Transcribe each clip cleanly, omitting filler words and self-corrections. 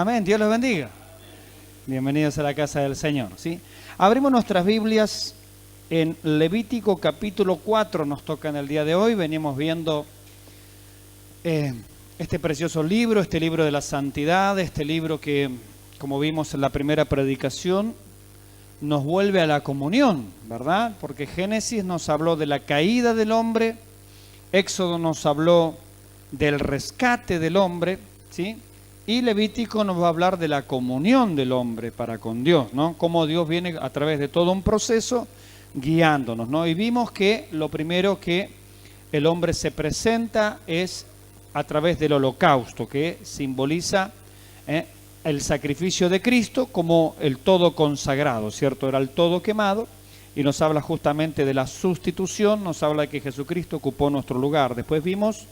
Amén, Dios los bendiga. Bienvenidos a la casa del Señor, ¿sí? Abrimos nuestras Biblias en Levítico capítulo 4, nos toca en el día de hoy. Venimos viendo este precioso libro, este libro de la santidad, este libro que, como vimos en la primera predicación, nos vuelve a la comunión, ¿verdad? Porque Génesis nos habló de la caída del hombre, Éxodo nos habló del rescate del hombre, ¿sí? Y Levítico nos va a hablar de la comunión del hombre para con Dios, ¿no? Cómo Dios viene a través de todo un proceso guiándonos, ¿no? Y vimos que lo primero que el hombre se presenta es a través del holocausto, que simboliza el sacrificio de Cristo como el todo consagrado, ¿cierto? Era el todo quemado y nos habla justamente de la sustitución, nos habla de que Jesucristo ocupó nuestro lugar. Después vimos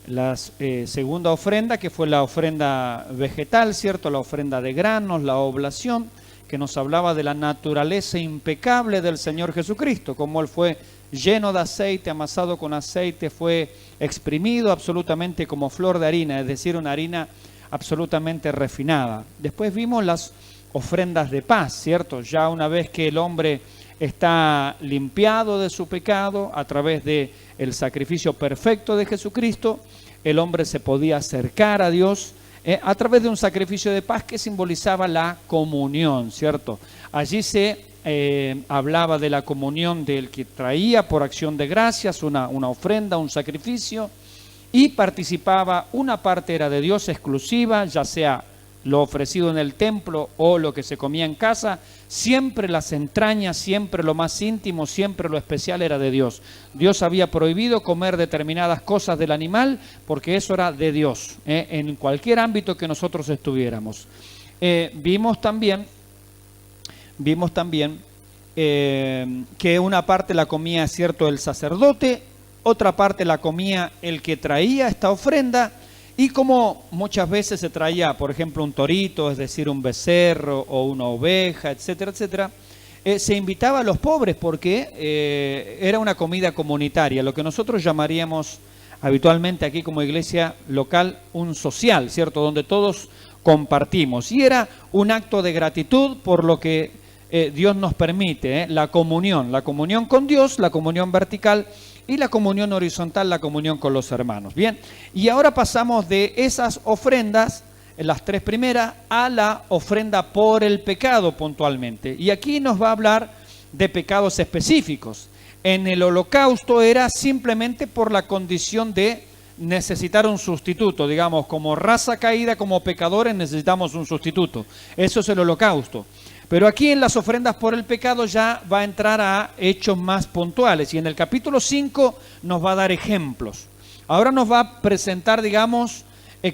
la segunda ofrenda, que fue la ofrenda vegetal, ¿cierto? La ofrenda de granos, la oblación, que nos hablaba de la naturaleza impecable del Señor Jesucristo, como Él fue lleno de aceite, amasado con aceite, fue exprimido absolutamente como flor de harina, es decir, una harina absolutamente refinada. Después vimos las ofrendas de paz, ¿cierto? Ya una vez que el hombre está limpiado de su pecado a través de el sacrificio perfecto de Jesucristo, el hombre se podía acercar a Dios a través de un sacrificio de paz que simbolizaba la comunión, ¿cierto? Allí se hablaba de la comunión del que traía por acción de gracias una ofrenda, un sacrificio, y participaba, una parte era de Dios exclusiva, ya sea lo ofrecido en el templo o lo que se comía en casa, siempre las entrañas, siempre lo más íntimo, siempre lo especial era de Dios. Dios había prohibido comer determinadas cosas del animal porque eso era de Dios, en cualquier ámbito que nosotros estuviéramos. Vimos también que una parte la comía, cierto, el sacerdote, otra parte la comía el que traía esta ofrenda. Y como muchas veces se traía, por ejemplo, un torito, es decir, un becerro o una oveja, etcétera, etcétera, se invitaba a los pobres porque era una comida comunitaria, lo que nosotros llamaríamos habitualmente aquí como iglesia local un social, ¿cierto? Donde todos compartimos. Y era un acto de gratitud por lo que Dios nos permite, la comunión con Dios, la comunión vertical, y la comunión horizontal, la comunión con los hermanos. Bien, y ahora pasamos de esas ofrendas, las tres primeras, a la ofrenda por el pecado puntualmente. Y aquí nos va a hablar de pecados específicos. En el holocausto era simplemente por la condición de necesitar un sustituto, digamos, como raza caída, como pecadores necesitamos un sustituto. Eso es el holocausto. Pero aquí en las ofrendas por el pecado ya va a entrar a hechos más puntuales. Y en el capítulo 5 nos va a dar ejemplos. Ahora nos va a presentar, digamos,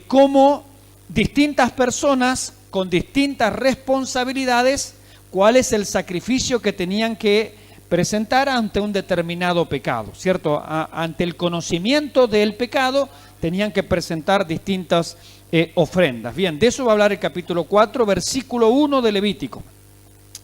cómo distintas personas con distintas responsabilidades, cuál es el sacrificio que tenían que presentar ante un determinado pecado, ¿cierto? Ante el conocimiento del pecado tenían que presentar distintas ofrendas. Bien, de eso va a hablar el capítulo 4, versículo 1 de Levítico.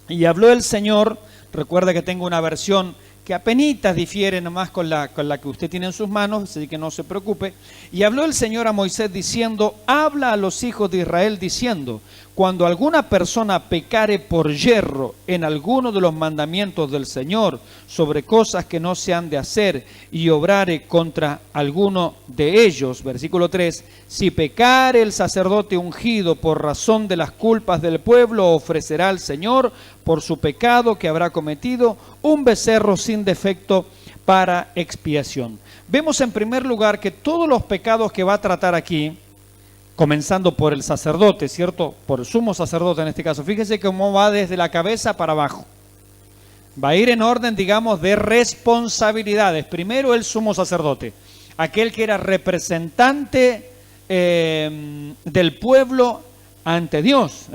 Y habló el Señor, recuerda que tengo una versión que apenitas difiere nomás con la que usted tiene en sus manos, así que no se preocupe. Y habló el Señor a Moisés diciendo, habla a los hijos de Israel diciendo, cuando alguna persona pecare por yerro en alguno de los mandamientos del Señor sobre cosas que no se han de hacer y obrare contra alguno de ellos, versículo 3, si pecare el sacerdote ungido por razón de las culpas del pueblo, ofrecerá al Señor por su pecado que habrá cometido un becerro sin defecto para expiación. Vemos en primer lugar que todos los pecados que va a tratar aquí, comenzando por el sacerdote, ¿cierto? Por el sumo sacerdote en este caso. Fíjese cómo va desde la cabeza para abajo. Va a ir en orden, digamos, de responsabilidades. Primero el sumo sacerdote, aquel que era representante del pueblo ante Dios.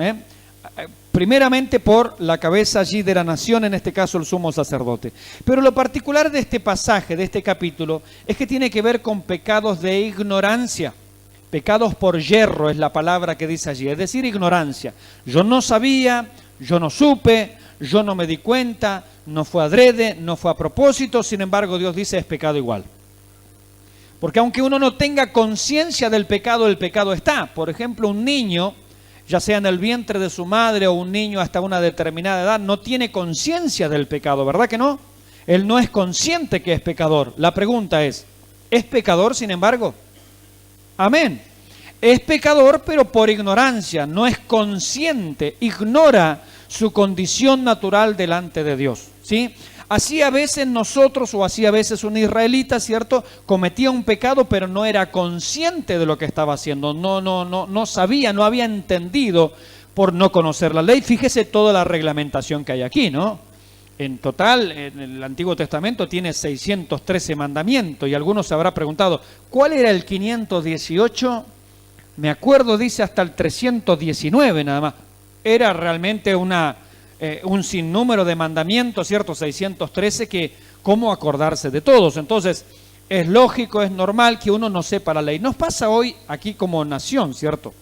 Primeramente por la cabeza allí de la nación, en este caso el sumo sacerdote. Pero lo particular de este pasaje, de este capítulo, es que tiene que ver con pecados de ignorancia. Pecados por yerro es la palabra que dice allí, es decir, ignorancia. Yo no sabía, yo no supe, yo no me di cuenta, no fue adrede, no fue a propósito, sin embargo Dios dice es pecado igual. Porque aunque uno no tenga conciencia del pecado, el pecado está. Por ejemplo, un niño ya sea en el vientre de su madre o un niño hasta una determinada edad, no tiene conciencia del pecado, ¿verdad que no? Él no es consciente que es pecador. La pregunta ¿es pecador sin embargo? Amén. Es pecador pero por ignorancia, no es consciente, ignora su condición natural delante de Dios, ¿sí? Así a veces nosotros, o así a veces un israelita, ¿cierto?, cometía un pecado pero no era consciente de lo que estaba haciendo, no sabía, no había entendido por no conocer la ley. Fíjese toda la reglamentación que hay aquí, ¿no? En total, en el Antiguo Testamento tiene 613 mandamientos, y algunos se habrá preguntado, ¿cuál era el 518? Me acuerdo, dice, hasta el 319 nada más. Era realmente un sinnúmero de mandamientos, ¿cierto? 613, que cómo acordarse de todos. Entonces, es lógico, es normal que uno no sepa la ley. Nos pasa hoy aquí como nación, ¿cierto?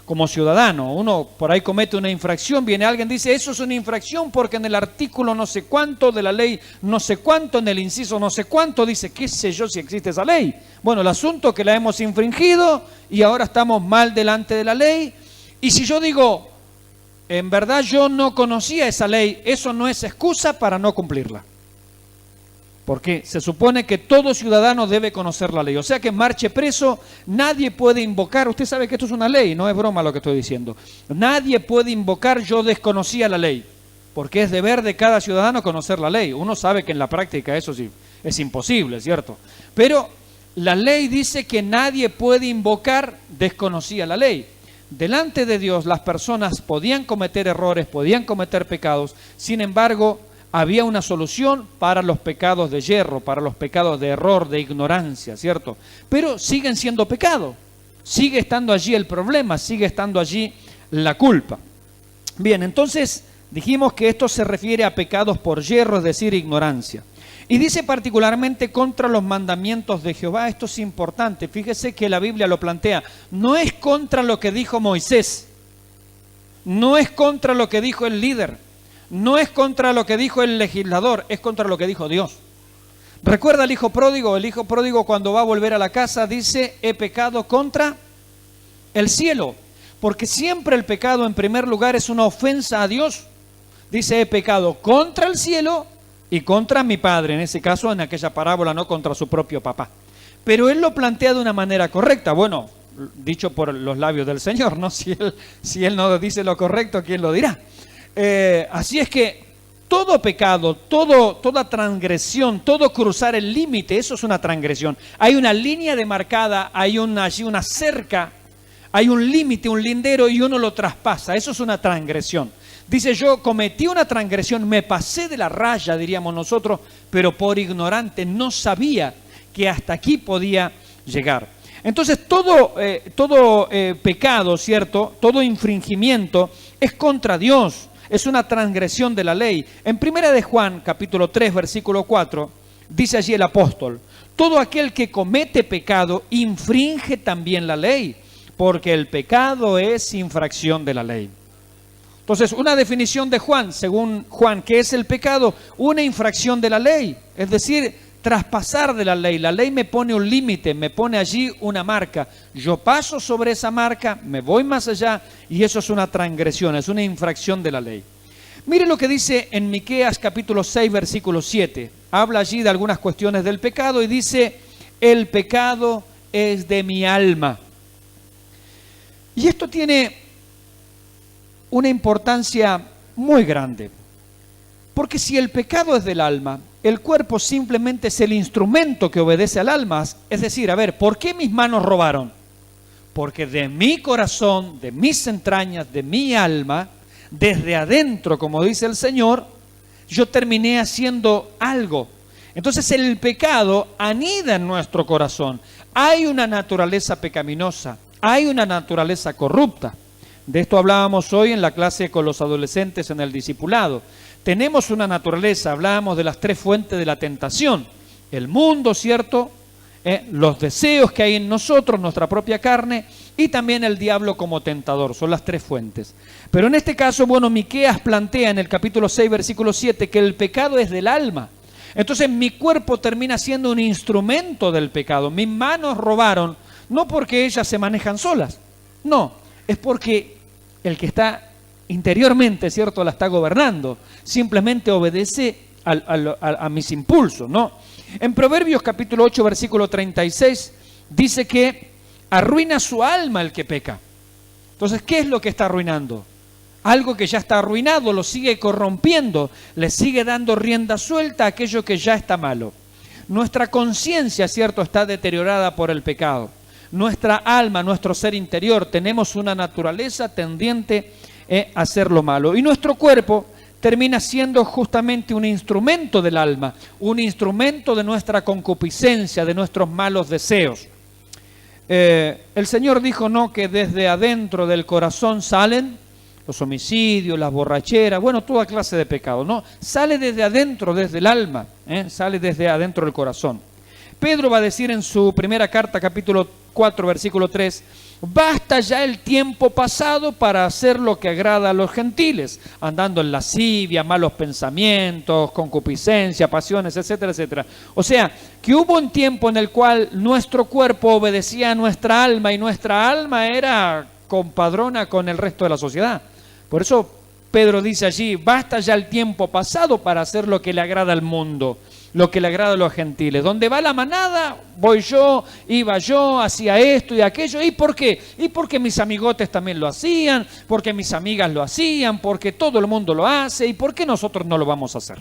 Como ciudadano, uno por ahí comete una infracción, viene alguien y dice, eso es una infracción porque en el artículo no sé cuánto de la ley, no sé cuánto, en el inciso no sé cuánto, dice, qué sé yo si existe esa ley. Bueno, el asunto es que la hemos infringido y ahora estamos mal delante de la ley. Y si yo digo, en verdad yo no conocía esa ley, eso no es excusa para no cumplirla. Porque se supone que todo ciudadano debe conocer la ley. O sea que marche preso, nadie puede invocar, usted sabe que esto es una ley, no es broma lo que estoy diciendo. Nadie puede invocar, yo desconocía la ley, porque es deber de cada ciudadano conocer la ley. Uno sabe que en la práctica eso sí es imposible, ¿cierto? Pero la ley dice que nadie puede invocar, desconocía la ley. Delante de Dios las personas podían cometer errores, podían cometer pecados, sin embargo, había una solución para los pecados de yerro, para los pecados de error, de ignorancia, ¿cierto? Pero siguen siendo pecado, sigue estando allí el problema, sigue estando allí la culpa. Bien, entonces dijimos que esto se refiere a pecados por yerro, es decir, ignorancia. Y dice particularmente contra los mandamientos de Jehová. Esto es importante, fíjese que la Biblia lo plantea, no es contra lo que dijo Moisés, no es contra lo que dijo el líder, no es contra lo que dijo el legislador, es contra lo que dijo Dios. ¿Recuerda el hijo pródigo? El hijo pródigo cuando va a volver a la casa dice, he pecado contra el cielo, porque siempre el pecado en primer lugar es una ofensa a Dios. Dice, he pecado contra el cielo y contra mi padre, en ese caso, en aquella parábola, no contra su propio papá. Pero él lo plantea de una manera correcta, bueno, dicho por los labios del Señor, ¿no? Si él no dice lo correcto, ¿quién lo dirá? Así es que todo pecado, toda transgresión, todo cruzar el límite, eso es una transgresión. Hay una línea demarcada, hay allí una cerca, hay un límite, un lindero y uno lo traspasa, eso es una transgresión. Dice, yo cometí una transgresión, me pasé de la raya, diríamos nosotros, pero por ignorante no sabía que hasta aquí podía llegar. Entonces todo pecado, ¿cierto? Todo infringimiento es contra Dios. Es una transgresión de la ley. En 1 de Juan, capítulo 3, versículo 4, dice allí el apóstol, todo aquel que comete pecado infringe también la ley, porque el pecado es infracción de la ley. Entonces, una definición de Juan, según Juan, ¿qué es el pecado? Una infracción de la ley, es decir, traspasar de la ley. La ley me pone un límite, me pone allí una marca. Yo paso sobre esa marca, me voy más allá y eso es una transgresión, es una infracción de la ley. Mire lo que dice en Miqueas capítulo 6, versículo 7. Habla allí de algunas cuestiones del pecado y dice, el pecado es de mi alma. Y esto tiene una importancia muy grande. Porque si el pecado es del alma, el cuerpo simplemente es el instrumento que obedece al alma. Es decir, a ver, ¿por qué mis manos robaron? Porque de mi corazón, de mis entrañas, de mi alma, desde adentro, como dice el Señor, yo terminé haciendo algo. Entonces el pecado anida en nuestro corazón. Hay una naturaleza pecaminosa, hay una naturaleza corrupta. De esto hablábamos hoy en la clase con los adolescentes en el discipulado. Tenemos una naturaleza, hablábamos de las tres fuentes de la tentación. El mundo, ¿cierto? Los deseos que hay en nosotros, nuestra propia carne, y también el diablo como tentador. Son las tres fuentes. Pero en este caso, bueno, Miqueas plantea en el capítulo 6, versículo 7, que el pecado es del alma. Entonces mi cuerpo termina siendo un instrumento del pecado. Mis manos robaron, no porque ellas se manejan solas, no, es porque el que está interiormente, ¿cierto?, la está gobernando. Simplemente obedece a mis impulsos, ¿no? En Proverbios capítulo 8, versículo 36, dice que arruina su alma el que peca. Entonces, ¿qué es lo que está arruinando? Algo que ya está arruinado, lo sigue corrompiendo, le sigue dando rienda suelta a aquello que ya está malo. Nuestra conciencia, ¿cierto?, está deteriorada por el pecado. Nuestra alma, nuestro ser interior, tenemos una naturaleza tendiente a hacer lo malo. Y nuestro cuerpo termina siendo justamente un instrumento del alma, un instrumento de nuestra concupiscencia, de nuestros malos deseos. El Señor dijo, ¿no?, que desde adentro del corazón salen los homicidios, las borracheras, bueno, toda clase de pecado, ¿no? Sale desde adentro, desde el alma, sale desde adentro del corazón. Pedro va a decir en su primera carta, capítulo 4, versículo 3, basta ya el tiempo pasado para hacer lo que agrada a los gentiles, andando en lascivia, malos pensamientos, concupiscencia, pasiones, etcétera, etcétera. O sea, que hubo un tiempo en el cual nuestro cuerpo obedecía a nuestra alma y nuestra alma era compadrona con el resto de la sociedad. Por eso Pedro dice allí, basta ya el tiempo pasado para hacer lo que le agrada al mundo, lo que le agrada a los gentiles. Donde va la manada, voy yo, iba yo, hacía esto y aquello. ¿Y por qué? Y porque mis amigotes también lo hacían, porque mis amigas lo hacían, porque todo el mundo lo hace. ¿Y por qué nosotros no lo vamos a hacer?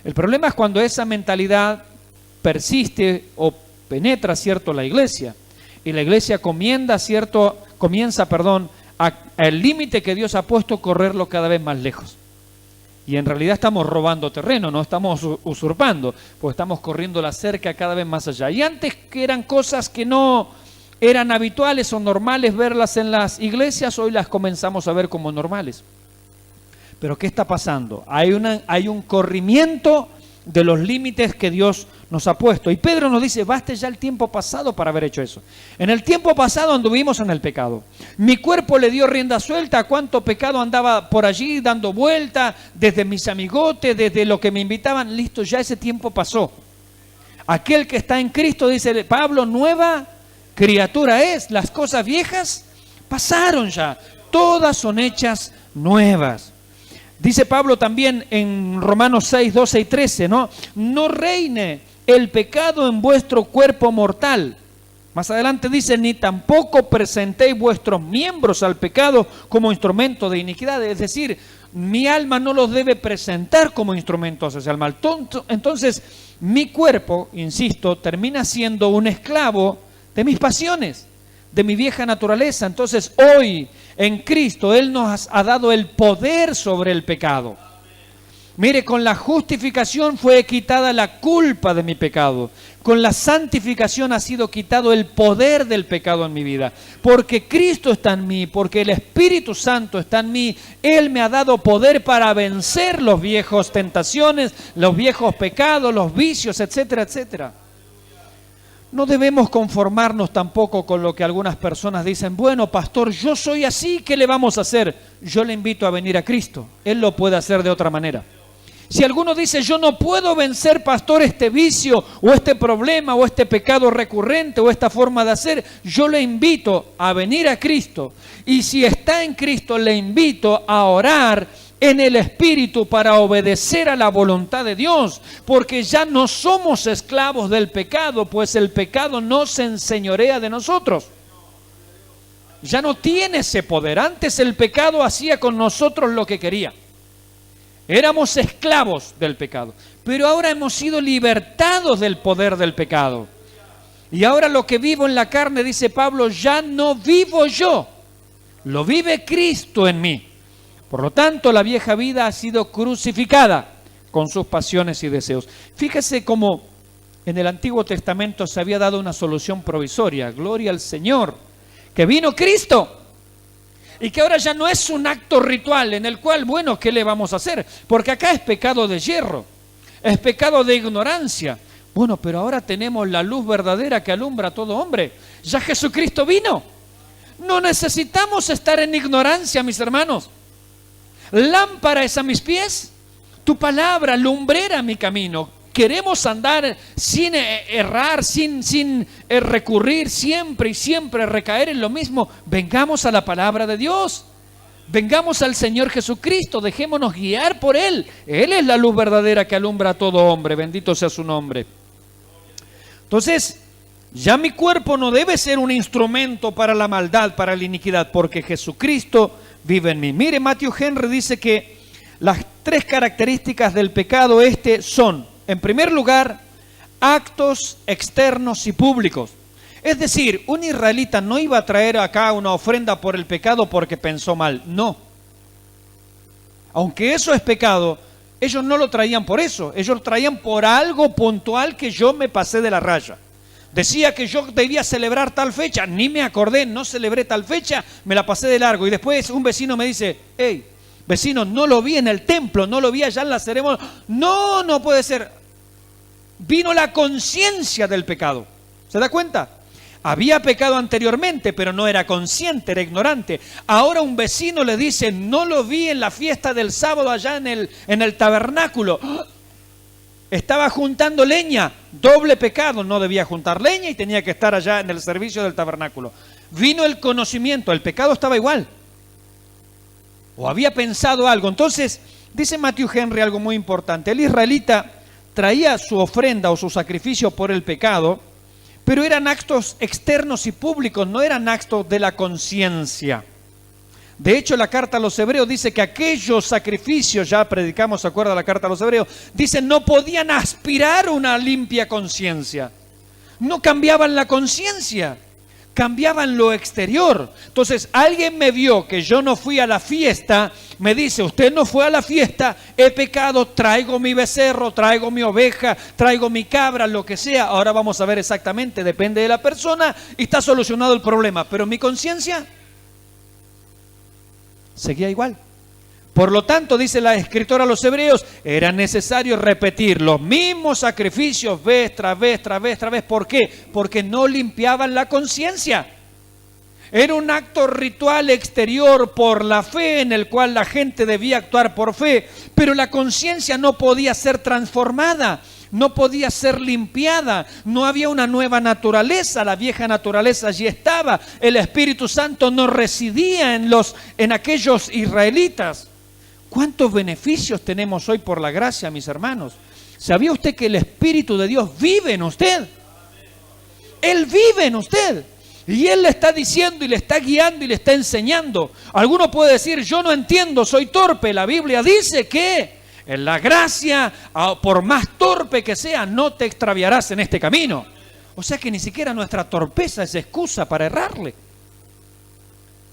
El problema es cuando esa mentalidad persiste o penetra, ¿cierto?, la iglesia. Y la iglesia comienza, al límite que Dios ha puesto, correrlo cada vez más lejos. Y en realidad estamos robando terreno, no estamos usurpando, pues estamos corriendo la cerca cada vez más allá. Y antes, que eran cosas que no eran habituales o normales verlas en las iglesias, hoy las comenzamos a ver como normales. Pero ¿qué está pasando? Hay un corrimiento de los límites que Dios nos ha puesto. Y Pedro nos dice, baste ya el tiempo pasado para haber hecho eso. En el tiempo pasado anduvimos en el pecado. Mi cuerpo le dio rienda suelta a cuánto pecado andaba por allí dando vuelta, desde mis amigotes, desde lo que me invitaban. Listo, ya ese tiempo pasó. Aquel que está en Cristo, dice Pablo, nueva criatura es. Las cosas viejas pasaron ya. Todas son hechas nuevas. Dice Pablo también en Romanos 6, 12 y 13, ¿no? No reine el pecado en vuestro cuerpo mortal. Más adelante dice, ni tampoco presentéis vuestros miembros al pecado como instrumento de iniquidad. Es decir, mi alma no los debe presentar como instrumentos hacia el mal. Entonces, mi cuerpo, insisto, termina siendo un esclavo de mis pasiones, de mi vieja naturaleza. Entonces, hoy en Cristo Él nos ha dado el poder sobre el pecado. Mire, con la justificación fue quitada la culpa de mi pecado. Con la santificación ha sido quitado el poder del pecado en mi vida. Porque Cristo está en mí, porque el Espíritu Santo está en mí, Él me ha dado poder para vencer los viejos tentaciones, los viejos pecados, los vicios, etcétera, etcétera. No debemos conformarnos tampoco con lo que algunas personas dicen, bueno, pastor, yo soy así, ¿qué le vamos a hacer? Yo le invito a venir a Cristo, Él lo puede hacer de otra manera. Si alguno dice, yo no puedo vencer, pastor, este vicio, o este problema, o este pecado recurrente, o esta forma de hacer, yo le invito a venir a Cristo. Y si está en Cristo, le invito a orar en el Espíritu para obedecer a la voluntad de Dios, porque ya no somos esclavos del pecado, pues el pecado no se enseñorea de nosotros. Ya no tiene ese poder. Antes el pecado hacía con nosotros lo que quería. Éramos esclavos del pecado, pero ahora hemos sido libertados del poder del pecado. Y ahora lo que vivo en la carne, dice Pablo, ya no vivo yo, lo vive Cristo en mí. Por lo tanto, la vieja vida ha sido crucificada con sus pasiones y deseos. Fíjese cómo en el Antiguo Testamento se había dado una solución provisoria. Gloria al Señor, que vino Cristo. Y que ahora ya no es un acto ritual en el cual, bueno, ¿qué le vamos a hacer? Porque acá es pecado de yerro, es pecado de ignorancia. Bueno, pero ahora tenemos la luz verdadera que alumbra a todo hombre. Ya Jesucristo vino. No necesitamos estar en ignorancia, mis hermanos. Lámpara es a mis pies, tu palabra, lumbrera mi camino. Queremos andar sin errar, sin recurrir siempre y siempre recaer en lo mismo. Vengamos a la palabra de Dios. Vengamos al Señor Jesucristo, dejémonos guiar por Él. Él es la luz verdadera que alumbra a todo hombre, bendito sea su nombre. Entonces, ya mi cuerpo no debe ser un instrumento para la maldad, para la iniquidad, porque Jesucristo vive en mí. Mire, Matthew Henry dice que las tres características del pecado son, en primer lugar, actos externos y públicos. Es decir, un israelita no iba a traer acá una ofrenda por el pecado porque pensó mal, no. Aunque eso es pecado, ellos no lo traían por eso, ellos lo traían por algo puntual que yo me pasé de la raya. Decía que yo debía celebrar tal fecha, ni me acordé, no celebré tal fecha, me la pasé de largo. Y después un vecino me dice, hey, vecino, no lo vi en el templo, no lo vi allá en la ceremonia. No, no puede ser. Vino la conciencia del pecado. ¿Se da cuenta? Había pecado anteriormente, pero no era consciente, era ignorante. Ahora un vecino le dice, no lo vi en la fiesta del sábado allá en el tabernáculo. Estaba juntando leña, doble pecado, no debía juntar leña y tenía que estar allá en el servicio del tabernáculo. Vino el conocimiento, el pecado estaba igual. O había pensado algo. Entonces, dice Matthew Henry algo muy importante. El israelita traía su ofrenda o su sacrificio por el pecado, pero eran actos externos y públicos, no eran actos de la conciencia. De hecho, la carta a los hebreos dice que aquellos sacrificios, ya predicamos, ¿se acuerda la carta a los hebreos? Dice, no podían aspirar una limpia conciencia. No cambiaban la conciencia, cambiaban lo exterior. Entonces, alguien me vio que yo no fui a la fiesta, me dice, usted no fue a la fiesta, he pecado, traigo mi becerro, traigo mi oveja, traigo mi cabra, lo que sea. Ahora vamos a ver exactamente, depende de la persona y está solucionado el problema. Pero mi conciencia seguía igual. Por lo tanto, dice la escritora a los hebreos, era necesario repetir los mismos sacrificios vez tras vez, tras vez, tras vez. ¿Por qué? Porque no limpiaban la conciencia. Era un acto ritual exterior por la fe en el cual la gente debía actuar por fe, pero la conciencia no podía ser transformada, no podía ser limpiada, no había una nueva naturaleza, la vieja naturaleza allí estaba, el Espíritu Santo no residía en aquellos israelitas. ¿Cuántos beneficios tenemos hoy por la gracia, mis hermanos? ¿Sabía usted que el Espíritu de Dios vive en usted? Él vive en usted. Y Él le está diciendo y le está guiando y le está enseñando. Alguno puede decir, yo no entiendo, soy torpe. La Biblia dice que en la gracia, por más torpe que sea, no te extraviarás en este camino. O sea que ni siquiera nuestra torpeza es excusa para errarle.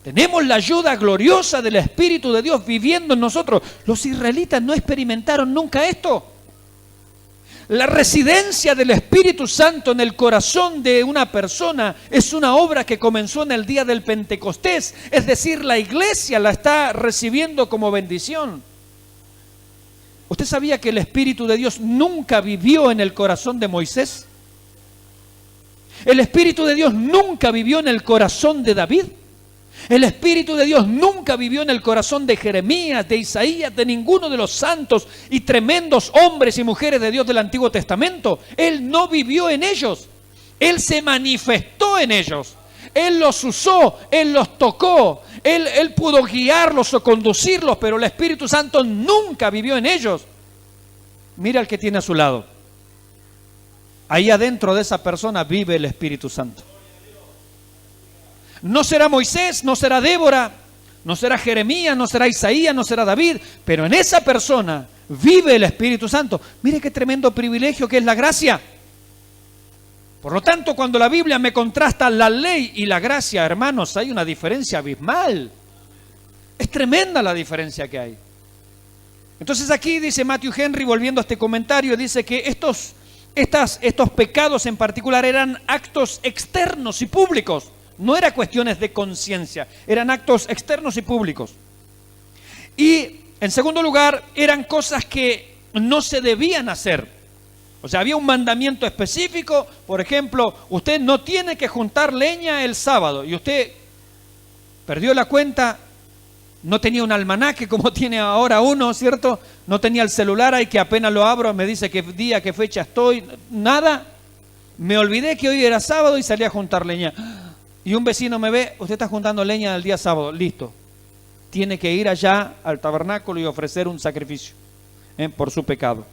Tenemos la ayuda gloriosa del Espíritu de Dios viviendo en nosotros. Los israelitas no experimentaron nunca esto. La residencia del Espíritu Santo en el corazón de una persona es una obra que comenzó en el día del Pentecostés. Es decir, la iglesia la está recibiendo como bendición. ¿Usted sabía que el Espíritu de Dios nunca vivió en el corazón de Moisés? El Espíritu de Dios nunca vivió en el corazón de David. El Espíritu de Dios nunca vivió en el corazón de Jeremías, de Isaías, de ninguno de los santos y tremendos hombres y mujeres de Dios del Antiguo Testamento. Él no vivió en ellos. Él se manifestó en ellos. Él los usó, Él los tocó, Él pudo guiarlos o conducirlos, pero el Espíritu Santo nunca vivió en ellos. Mira al que tiene a su lado. Ahí adentro de esa persona vive el Espíritu Santo. No será Moisés, no será Débora, no será Jeremías, no será Isaías, no será David, pero en esa persona vive el Espíritu Santo. Mire qué tremendo privilegio que es la gracia. Por lo tanto, cuando la Biblia me contrasta la ley y la gracia, hermanos, hay una diferencia abismal. Es tremenda la diferencia que hay. Entonces aquí dice Matthew Henry, volviendo a este comentario, dice que estos pecados en particular eran actos externos y públicos. No eran cuestiones de conciencia, eran actos externos y públicos. Y en segundo lugar, eran cosas que no se debían hacer. O sea, había un mandamiento específico, por ejemplo, usted no tiene que juntar leña el sábado, y usted perdió la cuenta, no tenía un almanaque como tiene ahora uno, ¿cierto? No tenía el celular ahí que apenas lo abro, me dice qué día, qué fecha estoy, nada. Me olvidé que hoy era sábado y salí a juntar leña. Y un vecino me ve, usted está juntando leña el día sábado, listo. tiene que ir allá al tabernáculo y ofrecer un sacrificio por su pecado.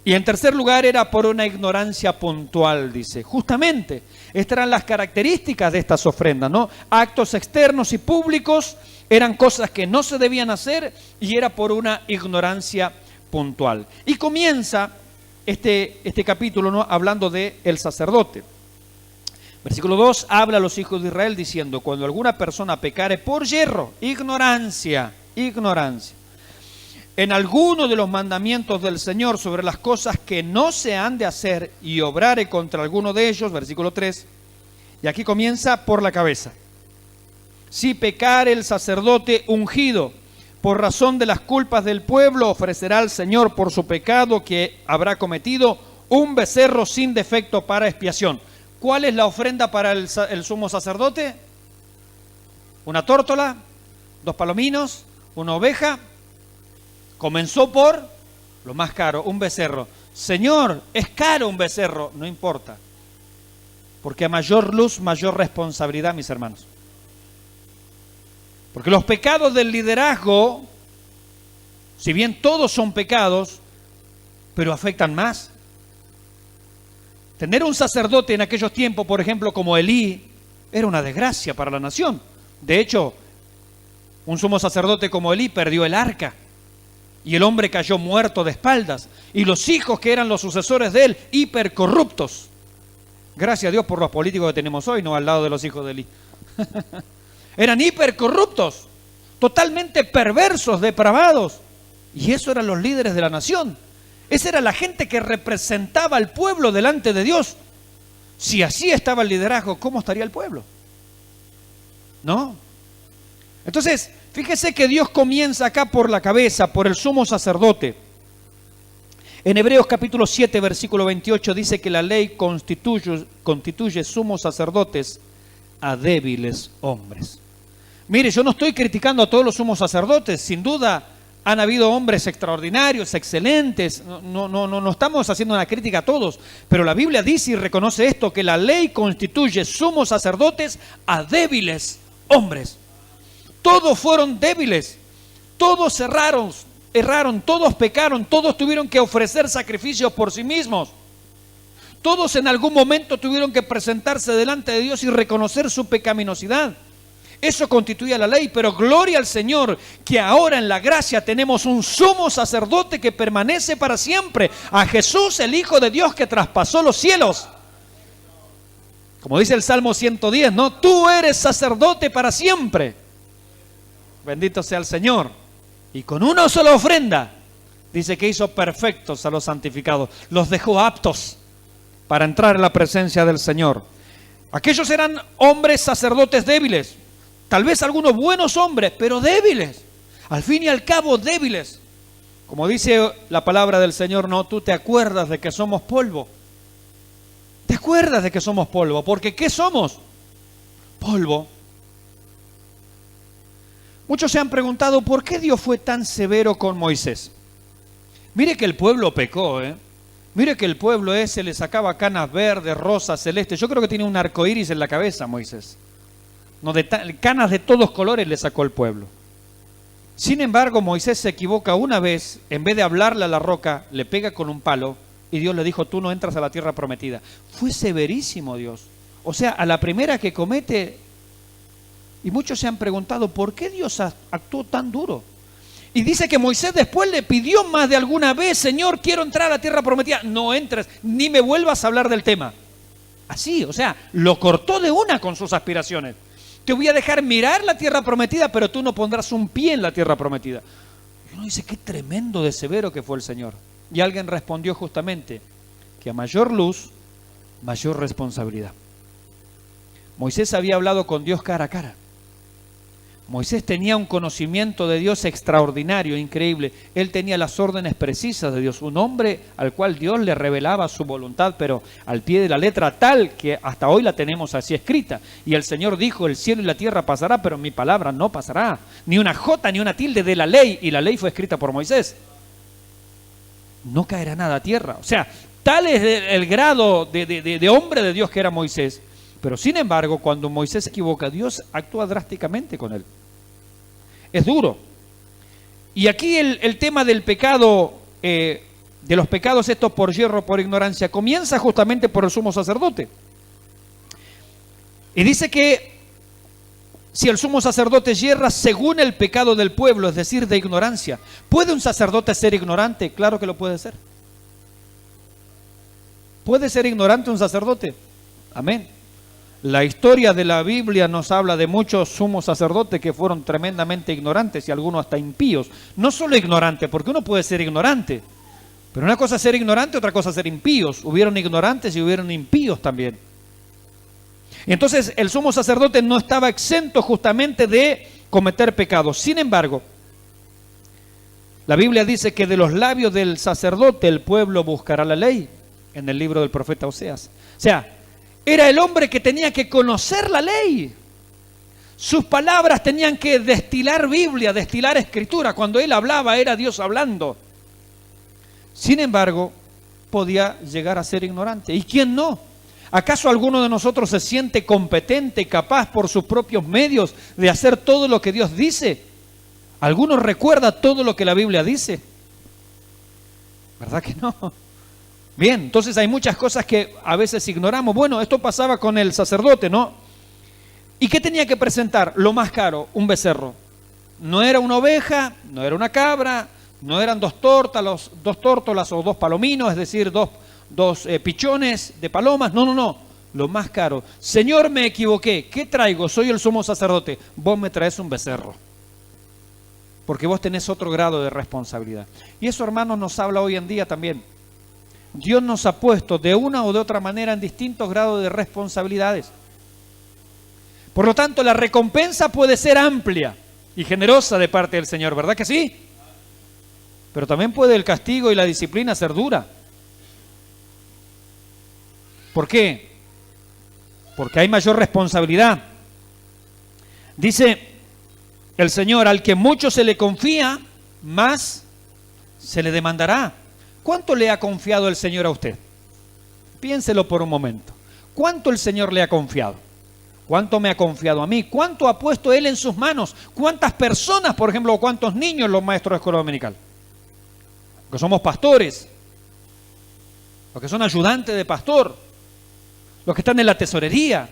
Y en tercer lugar era por una ignorancia puntual, dice. Justamente, estas eran las características de estas ofrendas, ¿no? Actos externos y públicos, eran cosas que no se debían hacer y era por una ignorancia puntual. Y comienza este capítulo, ¿no?, hablando de el sacerdote. Versículo 2, habla a los hijos de Israel diciendo, cuando alguna persona pecare por yerro, ignorancia, en alguno de los mandamientos del Señor sobre las cosas que no se han de hacer y obrare contra alguno de ellos, versículo 3, y aquí comienza por la cabeza. Si pecare el sacerdote ungido por razón de las culpas del pueblo, ofrecerá al Señor por su pecado que habrá cometido un becerro sin defecto para expiación. ¿Cuál es la ofrenda para el sumo sacerdote? Una tórtola, 2 palominos, una oveja. Comenzó por lo más caro, un becerro. Señor, es caro un becerro. No importa, porque a mayor luz, mayor responsabilidad, mis hermanos. Porque los pecados del liderazgo, si bien todos son pecados, pero afectan más. Tener un sacerdote en aquellos tiempos, por ejemplo, como Elí, era una desgracia para la nación. De hecho, un sumo sacerdote como Elí perdió el arca y el hombre cayó muerto de espaldas. Y los hijos que eran los sucesores de él, hipercorruptos. Gracias a Dios por los políticos que tenemos hoy, no al lado de los hijos de Elí. Eran hipercorruptos, totalmente perversos, depravados. Y eso eran los líderes de la nación. Esa era la gente que representaba al pueblo delante de Dios. Si así estaba el liderazgo, ¿cómo estaría el pueblo? ¿No? Entonces, fíjese que Dios comienza acá por la cabeza, por el sumo sacerdote. En Hebreos capítulo 7, versículo 28, dice que la ley constituye sumos sacerdotes a débiles hombres. Mire, yo no estoy criticando a todos los sumos sacerdotes, sin duda han habido hombres extraordinarios, excelentes, no estamos haciendo una crítica a todos, pero la Biblia dice y reconoce esto, que la ley constituye sumos sacerdotes a débiles hombres. Todos fueron débiles, todos erraron, todos pecaron, todos tuvieron que ofrecer sacrificios por sí mismos. Todos en algún momento tuvieron que presentarse delante de Dios y reconocer su pecaminosidad. Eso constituía la ley, pero gloria al Señor que ahora en la gracia tenemos un sumo sacerdote que permanece para siempre, a Jesús, el Hijo de Dios que traspasó los cielos. Como dice el Salmo 110, ¿no? Tú eres sacerdote para siempre. Bendito sea el Señor. Y con una sola ofrenda, dice que hizo perfectos a los santificados, los dejó aptos para entrar en la presencia del Señor. Aquellos eran hombres sacerdotes débiles. Tal vez algunos buenos hombres, pero débiles. Al fin y al cabo, débiles. Como dice la palabra del Señor, no, tú te acuerdas de que somos polvo. Te acuerdas de que somos polvo, porque ¿qué somos? Polvo. Muchos se han preguntado, ¿por qué Dios fue tan severo con Moisés? Mire que el pueblo pecó, Mire que el pueblo ese le sacaba canas verdes, rosas, celestes. Yo creo que tiene un arco iris en la cabeza, Moisés. No, canas de todos colores le sacó el pueblo. Sin embargo, Moisés se equivoca una vez, en vez de hablarle a la roca, le pega con un palo y Dios le dijo, tú no entras a la tierra prometida. Fue severísimo Dios. O sea, a la primera que comete, y muchos se han preguntado, ¿por qué Dios actuó tan duro? Y dice que Moisés después le pidió más de alguna vez, Señor, quiero entrar a la tierra prometida. No entres, ni me vuelvas a hablar del tema. Así, o sea, lo cortó de una con sus aspiraciones. Te voy a dejar mirar la tierra prometida, pero tú no pondrás un pie en la tierra prometida. Y uno dice, qué tremendo de severo que fue el Señor. Y alguien respondió justamente que a mayor luz, mayor responsabilidad. Moisés había hablado con Dios cara a cara. Moisés tenía un conocimiento de Dios extraordinario, increíble. Él tenía las órdenes precisas de Dios. Un hombre al cual Dios le revelaba su voluntad, pero al pie de la letra, tal que hasta hoy la tenemos así escrita. Y el Señor dijo, el cielo y la tierra pasará, pero mi palabra no pasará. Ni una jota, ni una tilde de la ley. Y la ley fue escrita por Moisés. No caerá nada a tierra. O sea, tal es el grado de hombre de Dios que era Moisés. Pero sin embargo, cuando Moisés se equivoca, Dios actúa drásticamente con él. es duro. Y aquí el tema del pecado, de los pecados estos por yerro, por ignorancia, comienza justamente por el sumo sacerdote. Y dice que si el sumo sacerdote yerra según el pecado del pueblo, es decir, de ignorancia, ¿puede un sacerdote ser ignorante? Claro que lo puede ser. ¿Puede ser ignorante un sacerdote? Amén. La historia de la Biblia nos habla de muchos sumos sacerdotes que fueron tremendamente ignorantes y algunos hasta impíos. No solo ignorantes, porque uno puede ser ignorante, pero una cosa es ser ignorante, otra cosa es ser impíos. Hubieron ignorantes y hubieron impíos también. Y entonces el sumo sacerdote no estaba exento justamente de cometer pecados. Sin embargo, la Biblia dice que de los labios del sacerdote el pueblo buscará la ley, en el libro del profeta Oseas. O sea, era el hombre que tenía que conocer la ley. Sus palabras tenían que destilar Biblia, destilar escritura. Cuando él hablaba era Dios hablando. Sin embargo, podía llegar a ser ignorante. ¿Y quién no? ¿Acaso alguno de nosotros se siente competente, capaz por sus propios medios de hacer todo lo que Dios dice? ¿Alguno recuerda todo lo que la Biblia dice? ¿Verdad que no? Bien, entonces hay muchas cosas que a veces ignoramos. Bueno, esto pasaba con el sacerdote, ¿no? ¿Y qué tenía que presentar? Lo más caro, un becerro. No era una oveja, no era una cabra, no eran dos tórtolas o dos palominos, es decir, dos pichones de palomas. No. Lo más caro. Señor, me equivoqué. ¿Qué traigo? Soy el sumo sacerdote. Vos me traes un becerro. Porque vos tenés otro grado de responsabilidad. Y eso, hermanos, nos habla hoy en día también. Dios nos ha puesto de una o de otra manera en distintos grados de responsabilidades. Por lo tanto, la recompensa puede ser amplia y generosa de parte del Señor, ¿verdad que sí? Pero también puede el castigo y la disciplina ser dura. ¿Por qué? Porque hay mayor responsabilidad. Dice el Señor, al que mucho se le confía, más se le demandará. ¿Cuánto le ha confiado el Señor a usted? Piénselo por un momento. ¿Cuánto el Señor le ha confiado? ¿Cuánto me ha confiado a mí? ¿Cuánto ha puesto Él en sus manos? ¿Cuántas personas, por ejemplo, o cuántos niños los maestros de escuela dominical? Los que somos pastores, los que son ayudantes de pastor, los que están en la tesorería,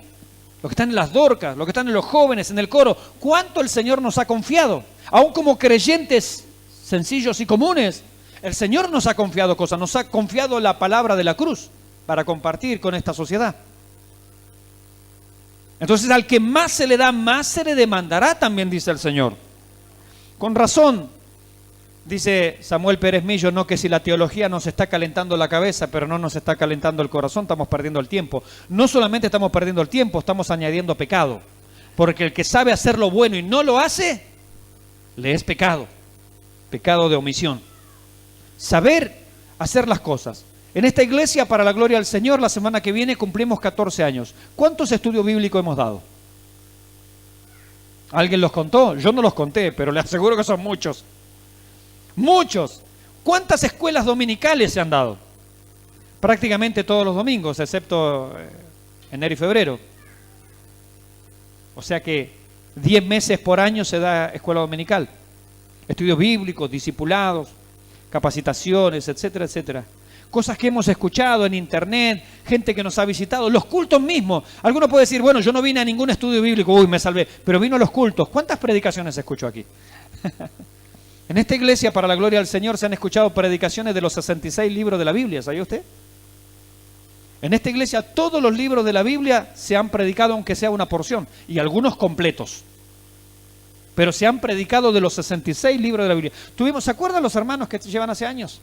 los que están en las dorcas, los que están en los jóvenes, en el coro. ¿Cuánto el Señor nos ha confiado? Aún como creyentes sencillos y comunes, el Señor nos ha confiado cosas, nos ha confiado la palabra de la cruz para compartir con esta sociedad. Entonces, al que más se le da, más se le demandará también, dice el Señor. Con razón, dice Samuel Pérez Millo, no que si la teología nos está calentando la cabeza, pero no nos está calentando el corazón, estamos perdiendo el tiempo. No solamente estamos perdiendo el tiempo, estamos añadiendo pecado. Porque el que sabe hacer lo bueno y no lo hace, le es pecado. Pecado de omisión. Saber hacer las cosas. En esta iglesia, para la gloria del Señor, la semana que viene cumplimos 14 años. ¿Cuántos estudios bíblicos hemos dado? ¿Alguien los contó? Yo no los conté, pero le aseguro que son muchos. Muchos. ¿Cuántas escuelas dominicales se han dado? Prácticamente todos los domingos, excepto enero y febrero. O sea que 10 meses por año se da escuela dominical. Estudios bíblicos, discipulados, capacitaciones, etcétera, etcétera. Cosas que hemos escuchado en internet, gente que nos ha visitado, los cultos mismos. Alguno puede decir, bueno, yo no vine a ningún estudio bíblico, uy, me salvé, pero vino a los cultos. ¿Cuántas predicaciones escuchó aquí? En esta iglesia, para la gloria del Señor, se han escuchado predicaciones de los 66 libros de la Biblia, ¿sabía usted? En esta iglesia todos los libros de la Biblia se han predicado, aunque sea una porción, y algunos completos. Pero se han predicado de los 66 libros de la Biblia. ¿Se acuerdan los hermanos que llevan hace años?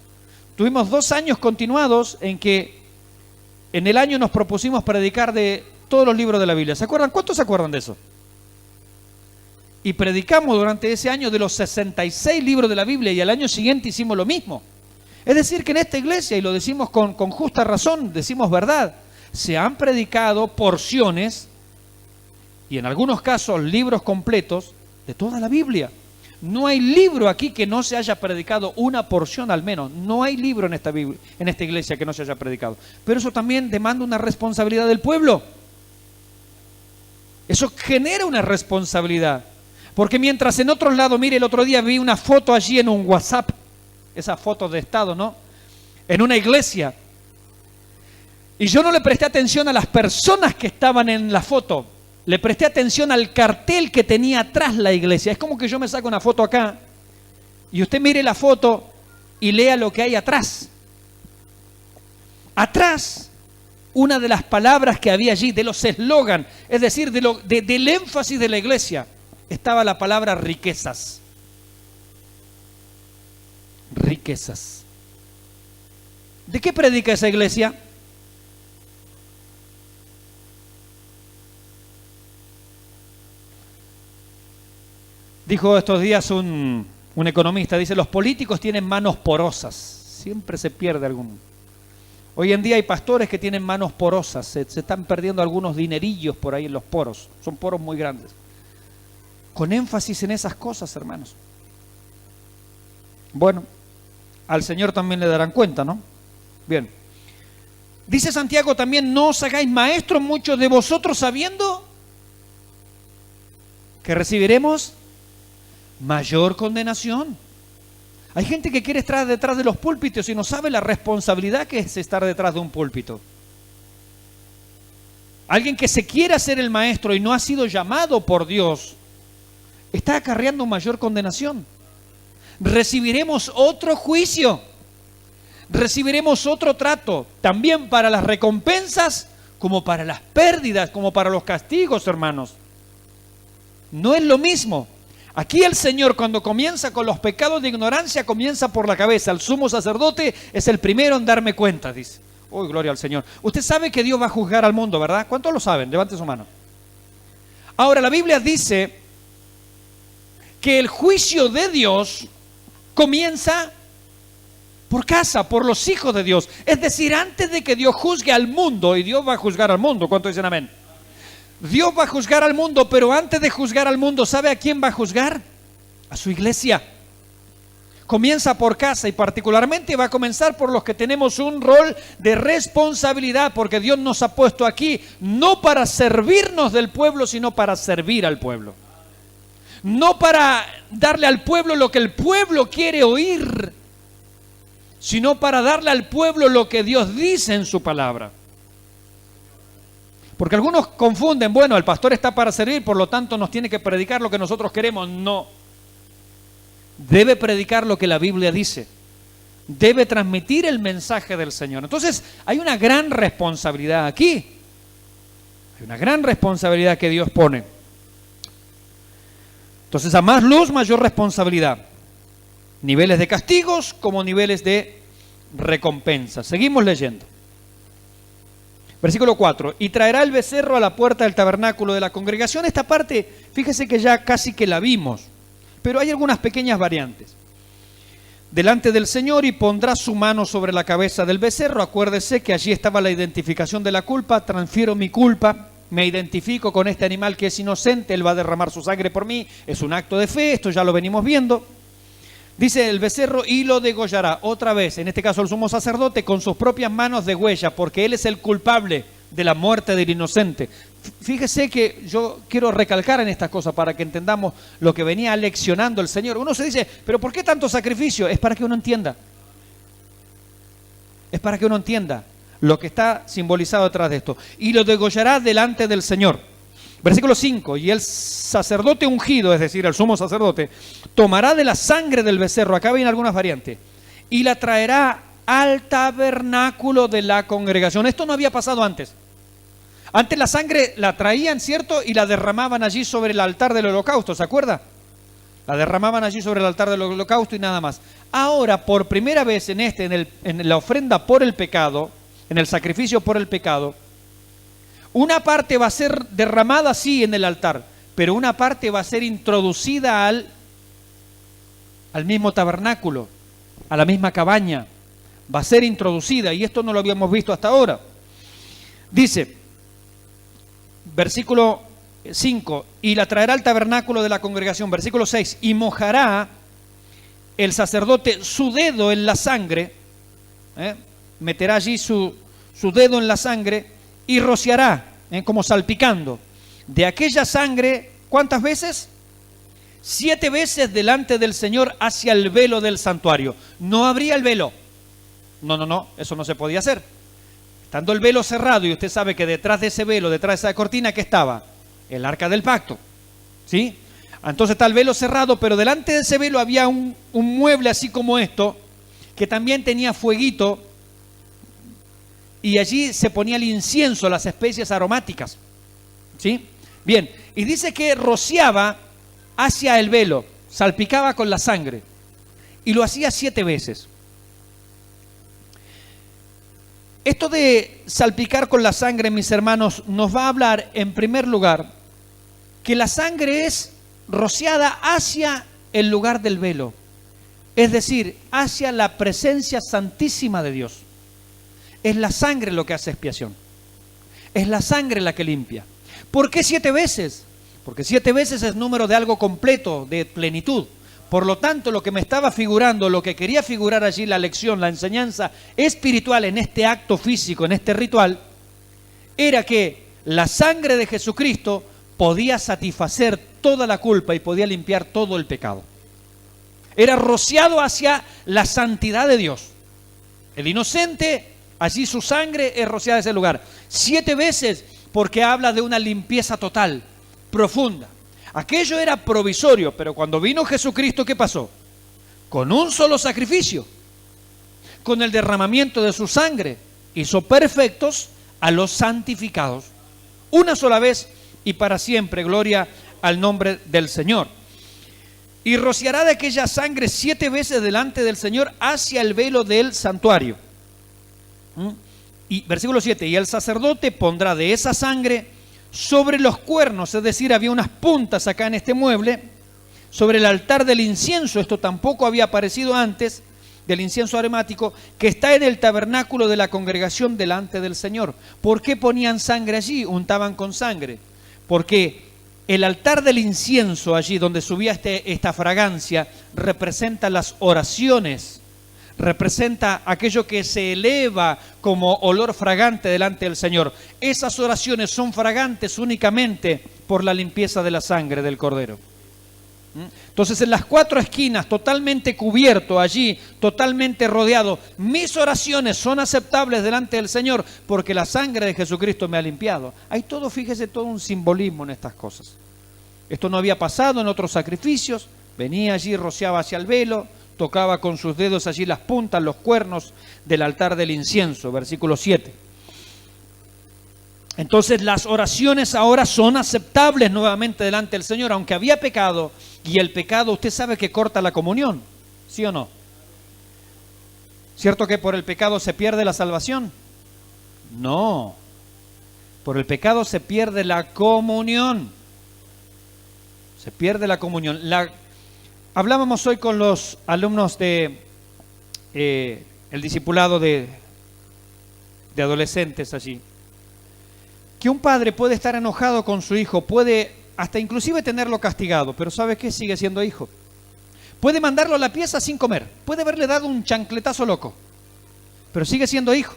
Tuvimos 2 años continuados en que en el año nos propusimos predicar de todos los libros de la Biblia. ¿Se acuerdan? ¿Cuántos se acuerdan de eso? Y predicamos durante ese año de los 66 libros de la Biblia y al año siguiente hicimos lo mismo. Es decir, que en esta iglesia, y lo decimos con justa razón, decimos verdad, se han predicado porciones y en algunos casos libros completos de toda la Biblia. No hay libro aquí que no se haya predicado una porción al menos. No hay libro en esta iglesia que no se haya predicado. Pero eso también demanda una responsabilidad del pueblo. Eso genera una responsabilidad. Porque mientras en otros lados, mire, el otro día vi una foto allí en un WhatsApp, esa foto de estado, ¿no? En una iglesia. Y yo no le presté atención a las personas que estaban en la foto. Le presté atención al cartel que tenía atrás la iglesia. Es como que yo me saco una foto acá y usted mire la foto y lea lo que hay atrás. Atrás, una de las palabras que había allí, de los eslogan, es decir, del énfasis de la iglesia, estaba la palabra riquezas. Riquezas. ¿De qué predica esa iglesia? Dijo estos días un economista, dice, los políticos tienen manos porosas, siempre se pierde alguno. Hoy en día hay pastores que tienen manos porosas, se están perdiendo algunos dinerillos por ahí en los poros, son poros muy grandes. Con énfasis en esas cosas, hermanos. Bueno, al Señor también le darán cuenta, ¿no? Bien. Dice Santiago también, no os hagáis maestros muchos de vosotros sabiendo que recibiremos mayor condenación. Hay gente que quiere estar detrás de los púlpitos y no sabe la responsabilidad que es estar detrás de un púlpito. Alguien que se quiere hacer el maestro y no ha sido llamado por Dios, está acarreando mayor condenación. Recibiremos otro juicio, recibiremos otro trato, también para las recompensas, como para las pérdidas, como para los castigos, hermanos. No es lo mismo. Aquí el Señor, cuando comienza con los pecados de ignorancia, comienza por la cabeza. El sumo sacerdote es el primero en darme cuenta, dice. ¡Oh, gloria al Señor! Usted sabe que Dios va a juzgar al mundo, ¿verdad? ¿Cuántos lo saben? Levante su mano. Ahora, la Biblia dice que el juicio de Dios comienza por casa, por los hijos de Dios. Es decir, antes de que Dios juzgue al mundo, y Dios va a juzgar al mundo. ¿Cuántos dicen amén? Dios va a juzgar al mundo, pero antes de juzgar al mundo, ¿sabe a quién va a juzgar? A su iglesia. Comienza por casa y particularmente va a comenzar por los que tenemos un rol de responsabilidad, porque Dios nos ha puesto aquí no para servirnos del pueblo, sino para servir al pueblo. No para darle al pueblo lo que el pueblo quiere oír, sino para darle al pueblo lo que Dios dice en su palabra. Porque algunos confunden, bueno, el pastor está para servir, por lo tanto nos tiene que predicar lo que nosotros queremos. No. Debe predicar lo que la Biblia dice. Debe transmitir el mensaje del Señor. Entonces, hay una gran responsabilidad aquí. Hay una gran responsabilidad que Dios pone. Entonces, a más luz, mayor responsabilidad. Niveles de castigos como niveles de recompensa. Seguimos leyendo. Versículo 4, y traerá el becerro a la puerta del tabernáculo de la congregación. Esta parte, fíjese que ya casi que la vimos, pero hay algunas pequeñas variantes. Delante del Señor y pondrá su mano sobre la cabeza del becerro. Acuérdese que allí estaba la identificación de la culpa. Transfiero mi culpa, me identifico con este animal que es inocente, él va a derramar su sangre por mí. Es un acto de fe, esto ya lo venimos viendo. Dice el becerro y lo degollará. Otra vez, en este caso el sumo sacerdote, con sus propias manos degüella, porque él es el culpable de la muerte del inocente. Fíjese que yo quiero recalcar en estas cosas para que entendamos lo que venía leccionando el Señor. Uno se dice, pero ¿por qué tanto sacrificio? Es para que uno entienda. Es para que uno entienda lo que está simbolizado detrás de esto. Y lo degollará delante del Señor. Versículo 5, y el sacerdote ungido, es decir, el sumo sacerdote, tomará de la sangre del becerro, acá vienen algunas variantes, y la traerá al tabernáculo de la congregación. Esto no había pasado antes. Antes la sangre la traían, ¿cierto? Y la derramaban allí sobre el altar del holocausto, ¿se acuerda? La derramaban allí sobre el altar del holocausto y nada más. Ahora, por primera vez en la ofrenda por el pecado, en el sacrificio por el pecado, una parte va a ser derramada sí en el altar, pero una parte va a ser introducida al mismo tabernáculo, a la misma cabaña. Va a ser introducida, y esto no lo habíamos visto hasta ahora. Dice, versículo 5, y la traerá al tabernáculo de la congregación. Versículo 6, y mojará el sacerdote su dedo en la sangre, meterá allí su dedo en la sangre, y rociará, como salpicando, de aquella sangre, ¿cuántas veces? 7 veces delante del Señor hacia el velo del santuario. No abría el velo. No, eso no se podía hacer. Estando el velo cerrado, y usted sabe que detrás de ese velo, detrás de esa cortina, ¿qué estaba? El arca del pacto, ¿sí? Entonces está el velo cerrado, pero delante de ese velo había un mueble así como esto, que también tenía fueguito, y allí se ponía el incienso, las especias aromáticas, ¿sí? Bien, y dice que rociaba hacia el velo, salpicaba con la sangre, y lo hacía 7 veces. Esto de salpicar con la sangre, mis hermanos, nos va a hablar, en primer lugar, que la sangre es rociada hacia el lugar del velo, es decir, hacia la presencia santísima de Dios. Es la sangre lo que hace expiación, es la sangre la que limpia. ¿Por qué 7 veces? Porque 7 veces es número de algo completo, de plenitud. Por lo tanto, lo que me estaba figurando, lo que quería figurar allí la lección, la enseñanza espiritual en este acto físico, en este ritual, era que la sangre de Jesucristo podía satisfacer toda la culpa y podía limpiar todo el pecado. Era rociado hacia la santidad de Dios. El inocente, allí su sangre es rociada a ese lugar. 7 veces porque habla de una limpieza total, profunda. Aquello era provisorio, pero cuando vino Jesucristo, ¿qué pasó? Con un solo sacrificio, con el derramamiento de su sangre, hizo perfectos a los santificados. Una sola vez y para siempre, gloria al nombre del Señor. Y rociará de aquella sangre 7 veces delante del Señor hacia el velo del santuario. Y versículo 7, y el sacerdote pondrá de esa sangre sobre los cuernos, es decir, había unas puntas acá en este mueble, sobre el altar del incienso, esto tampoco había aparecido antes, del incienso aromático, que está en el tabernáculo de la congregación delante del Señor. ¿Por qué ponían sangre allí? Untaban con sangre. Porque el altar del incienso allí, donde subía esta fragancia, representa las oraciones, representa aquello que se eleva como olor fragante delante del Señor. Esas oraciones son fragantes únicamente por la limpieza de la sangre del Cordero. Entonces, en las 4 esquinas, totalmente cubierto allí, totalmente rodeado, mis oraciones son aceptables delante del Señor porque la sangre de Jesucristo me ha limpiado. Hay todo, fíjese, todo un simbolismo en estas cosas. Esto no había pasado en otros sacrificios. Venía allí, rociaba hacia el velo, tocaba con sus dedos allí las puntas, los cuernos del altar del incienso, versículo 7. Entonces las oraciones ahora son aceptables nuevamente delante del Señor, aunque había pecado, y el pecado usted sabe que corta la comunión, ¿sí o no? ¿Cierto que por el pecado se pierde la salvación? No, por el pecado se pierde la comunión, se pierde la comunión. Hablábamos hoy con los alumnos de el discipulado de adolescentes allí, que un padre puede estar enojado con su hijo, puede hasta inclusive tenerlo castigado, pero ¿sabe qué? Sigue siendo hijo. Puede mandarlo a la pieza sin comer, puede haberle dado un chancletazo loco, pero sigue siendo hijo.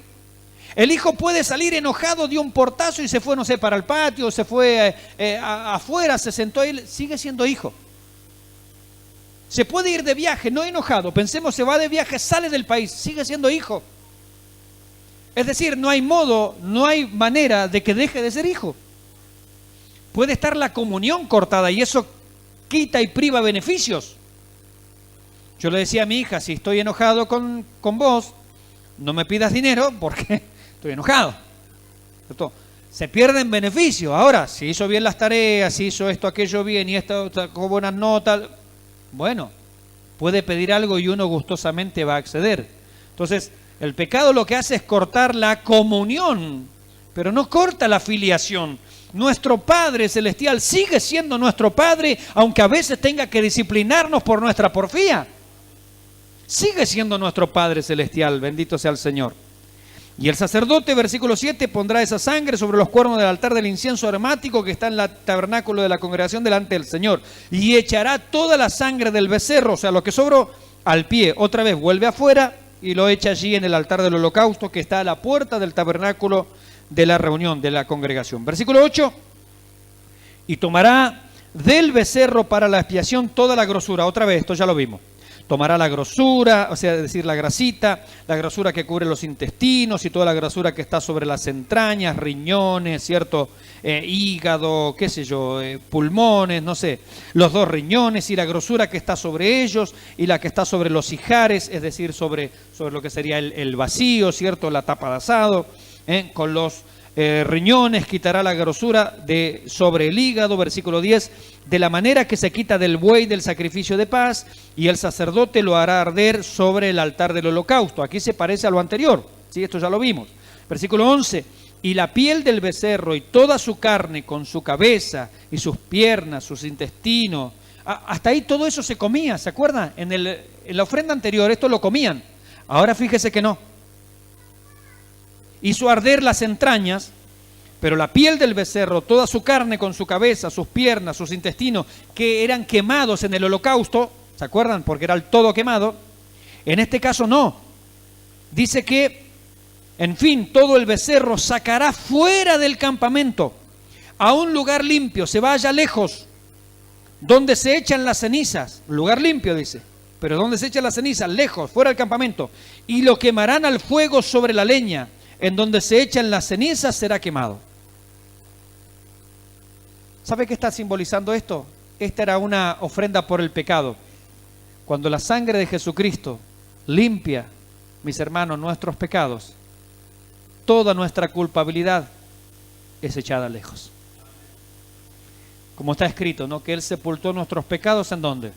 El hijo puede salir enojado, dio un portazo y se fue, no sé, para el patio, se fue afuera, se sentó ahí, sigue siendo hijo. Se puede ir de viaje, no enojado, pensemos, se va de viaje, sale del país, sigue siendo hijo. Es decir, no hay modo, no hay manera de que deje de ser hijo. Puede estar la comunión cortada y eso quita y priva beneficios. Yo le decía a mi hija, si estoy enojado con vos, no me pidas dinero porque estoy enojado. ¿Cierto? Se pierden beneficios. Ahora, si hizo bien las tareas, si hizo esto, aquello bien y esto sacó buenas notas, bueno, puede pedir algo y uno gustosamente va a acceder. Entonces, el pecado lo que hace es cortar la comunión, pero no corta la filiación. Nuestro Padre Celestial sigue siendo nuestro Padre, aunque a veces tenga que disciplinarnos por nuestra porfía. Sigue siendo nuestro Padre Celestial, bendito sea el Señor. Y el sacerdote, versículo 7, pondrá esa sangre sobre los cuernos del altar del incienso aromático que está en el tabernáculo de la congregación delante del Señor. Y echará toda la sangre del becerro, o sea, lo que sobró, al pie. Otra vez vuelve afuera y lo echa allí en el altar del holocausto que está a la puerta del tabernáculo de la reunión, de la congregación. Versículo 8, y tomará del becerro para la expiación toda la grosura. Otra vez, esto ya lo vimos. Tomará la grosura, o sea, es decir, la grasita, la grosura que cubre los intestinos y toda la grosura que está sobre las entrañas, riñones, ¿cierto? Hígado, qué sé yo, pulmones, no sé, los 2 riñones y la grosura que está sobre ellos y la que está sobre los ijares, es decir, sobre lo que sería el vacío, ¿cierto? La tapa de asado, con los riñones quitará la grosura de sobre el hígado, versículo 10, de la manera que se quita del buey del sacrificio de paz, y el sacerdote lo hará arder sobre el altar del holocausto. Aquí se parece a lo anterior, ¿sí? Esto ya lo vimos. Versículo 11, y la piel del becerro y toda su carne con su cabeza y sus piernas, sus intestinos, hasta ahí todo eso se comía, ¿se acuerdan? En la ofrenda anterior esto lo comían, ahora fíjese que no. Hizo arder las entrañas, pero la piel del becerro, toda su carne con su cabeza, sus piernas, sus intestinos, que eran quemados en el holocausto, ¿se acuerdan? Porque era el todo quemado. En este caso no. Dice que, en fin, todo el becerro sacará fuera del campamento, a un lugar limpio, se vaya lejos, donde se echan las cenizas. Lugar limpio, dice. Pero donde se echan las cenizas, lejos, fuera del campamento. Y lo quemarán al fuego sobre la leña. En donde se echan las cenizas será quemado. ¿Sabe qué está simbolizando esto? Esta era una ofrenda por el pecado. Cuando la sangre de Jesucristo limpia, mis hermanos, nuestros pecados, toda nuestra culpabilidad es echada lejos. Como está escrito, ¿no? Que Él sepultó nuestros pecados, ¿en dónde?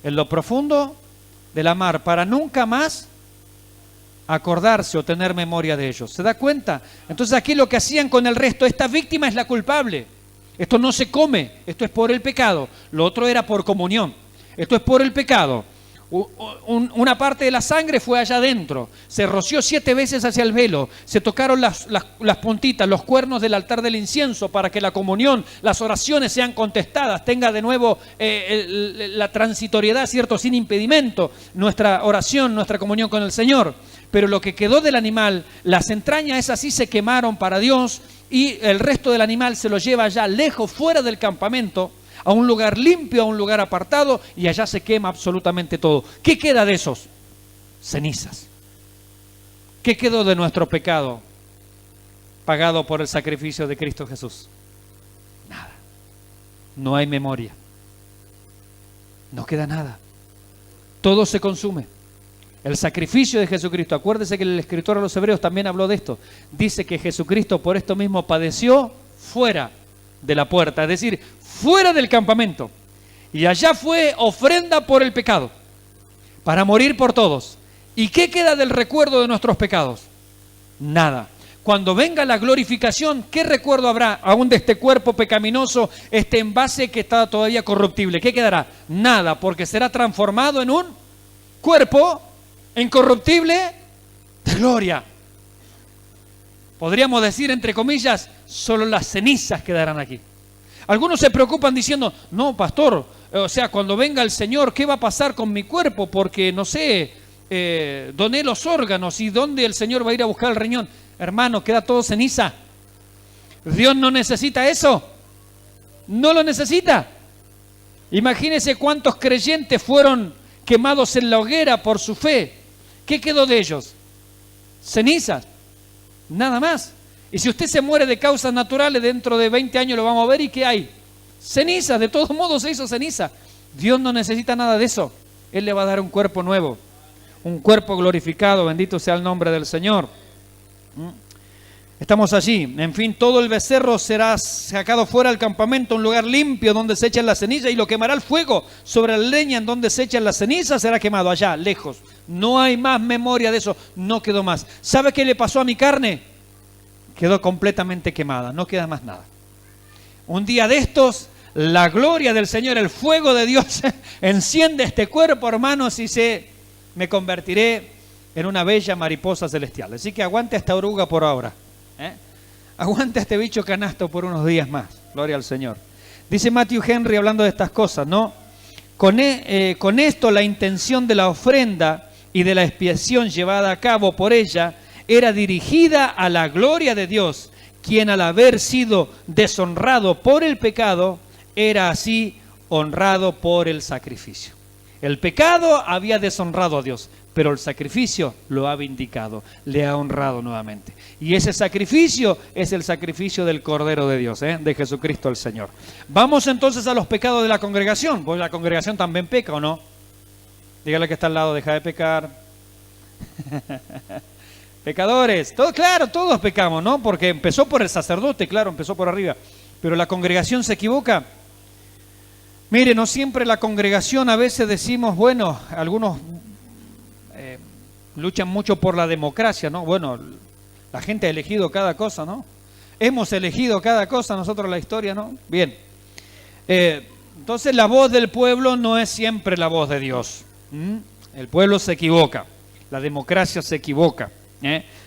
En lo profundo de la mar, para nunca más acordarse o tener memoria de ellos. ¿Se da cuenta? Entonces aquí lo que hacían con el resto, esta víctima es la culpable. Esto no se come, esto es por el pecado. Lo otro era por comunión. Esto es por el pecado. Una parte de la sangre fue allá adentro, se roció 7 veces hacia el velo, se tocaron las puntitas, los cuernos del altar del incienso para que la comunión, las oraciones sean contestadas, tenga de nuevo la transitoriedad, ¿cierto? Sin impedimento, nuestra oración, nuestra comunión con el Señor. Pero lo que quedó del animal, las entrañas esas sí se quemaron para Dios, y el resto del animal se lo lleva allá lejos, fuera del campamento, a un lugar limpio, a un lugar apartado, y allá se quema absolutamente todo. ¿Qué queda de esos? Cenizas. ¿Qué quedó de nuestro pecado pagado por el sacrificio de Cristo Jesús? Nada. No hay memoria. No queda nada. Todo se consume. El sacrificio de Jesucristo, acuérdese que el escritor a los Hebreos también habló de esto. Dice que Jesucristo por esto mismo padeció fuera de la puerta, es decir, fuera del campamento. Y allá fue ofrenda por el pecado, para morir por todos. ¿Y qué queda del recuerdo de nuestros pecados? Nada. Cuando venga la glorificación, ¿qué recuerdo habrá aún de este cuerpo pecaminoso, este envase que está todavía corruptible? ¿Qué quedará? Nada, porque será transformado en un cuerpo incorruptible de gloria. Podríamos decir, entre comillas, solo las cenizas quedarán aquí. Algunos se preocupan diciendo, no, pastor, o sea, cuando venga el Señor, ¿qué va a pasar con mi cuerpo? Porque, no sé, doné los órganos, y ¿dónde el Señor va a ir a buscar el riñón? Hermano, queda todo ceniza. Dios no necesita eso. No lo necesita. Imagínense cuántos creyentes fueron quemados en la hoguera por su fe. ¿Qué quedó de ellos? Cenizas. Nada más. Y si usted se muere de causas naturales, dentro de 20 años lo vamos a ver, ¿y qué hay? Cenizas, de todos modos se hizo ceniza. Dios no necesita nada de eso. Él le va a dar un cuerpo nuevo, un cuerpo glorificado, bendito sea el nombre del Señor. Estamos allí. En fin, todo el becerro será sacado fuera del campamento, un lugar limpio donde se echan las cenizas, y lo quemará el fuego sobre la leña en donde se echan las cenizas, será quemado allá, lejos. No hay más memoria de eso, no quedó más. ¿Sabe qué le pasó a mi carne? Quedó completamente quemada, no queda más nada. Un día de estos, la gloria del Señor, el fuego de Dios enciende este cuerpo, hermanos, y me convertiré en una bella mariposa celestial. Así que aguante esta oruga por ahora. Aguante este bicho canasto por unos días más. Gloria al Señor. Dice Matthew Henry, hablando de estas cosas, ¿no? Con esto la intención de la ofrenda y de la expiación llevada a cabo por ella era dirigida a la gloria de Dios, quien al haber sido deshonrado por el pecado, era así honrado por el sacrificio. El pecado había deshonrado a Dios, pero el sacrificio lo ha vindicado, le ha honrado nuevamente. Y ese sacrificio es el sacrificio del Cordero de Dios, de Jesucristo el Señor. Vamos entonces a los pecados de la congregación, pues la congregación también peca, ¿o no? Dígale que está al lado, deja de pecar. Pecadores, claro, todos pecamos, ¿no? Porque empezó por el sacerdote, claro, empezó por arriba, pero la congregación se equivoca. Mire, no siempre la congregación, a veces decimos, bueno, algunos luchan mucho por la democracia, ¿no? Bueno, la gente ha elegido cada cosa, ¿no? Hemos elegido cada cosa nosotros la historia, ¿no? Bien. Entonces la voz del pueblo no es siempre la voz de Dios. El pueblo se equivoca, la democracia se equivoca.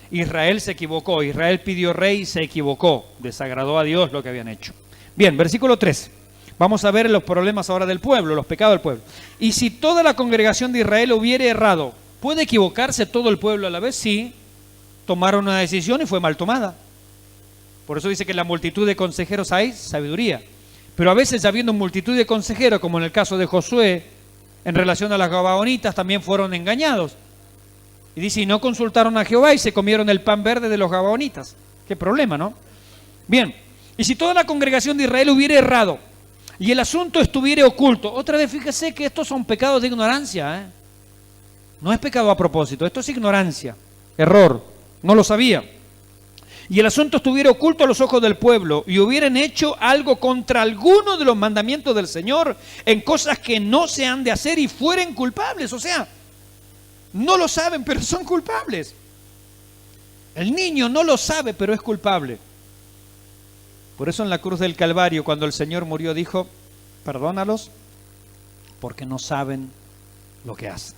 Israel se equivocó, Israel pidió rey y se equivocó, desagradó a Dios lo que habían hecho. Bien, versículo 13. Vamos a ver los problemas ahora del pueblo, los pecados del pueblo. Y si toda la congregación de Israel hubiere errado, ¿puede equivocarse todo el pueblo a la vez? Sí, tomaron una decisión y fue mal tomada. Por eso dice que en la multitud de consejeros hay sabiduría. Pero a veces habiendo multitud de consejeros, como en el caso de Josué, en relación a las gabaonitas, también fueron engañados. Y dice, y no consultaron a Jehová y se comieron el pan verde de los gabaonitas. Qué problema, ¿no? Bien, y si toda la congregación de Israel hubiera errado y el asunto estuviera oculto, otra vez fíjese que estos son pecados de ignorancia, No es pecado a propósito, esto es ignorancia, error, no lo sabía. Y el asunto estuviera oculto a los ojos del pueblo y hubieran hecho algo contra alguno de los mandamientos del Señor en cosas que no se han de hacer y fueren culpables, o sea, no lo saben, pero son culpables. El niño no lo sabe, pero es culpable. Por eso en la cruz del Calvario, cuando el Señor murió, dijo, perdónalos, porque no saben lo que hacen.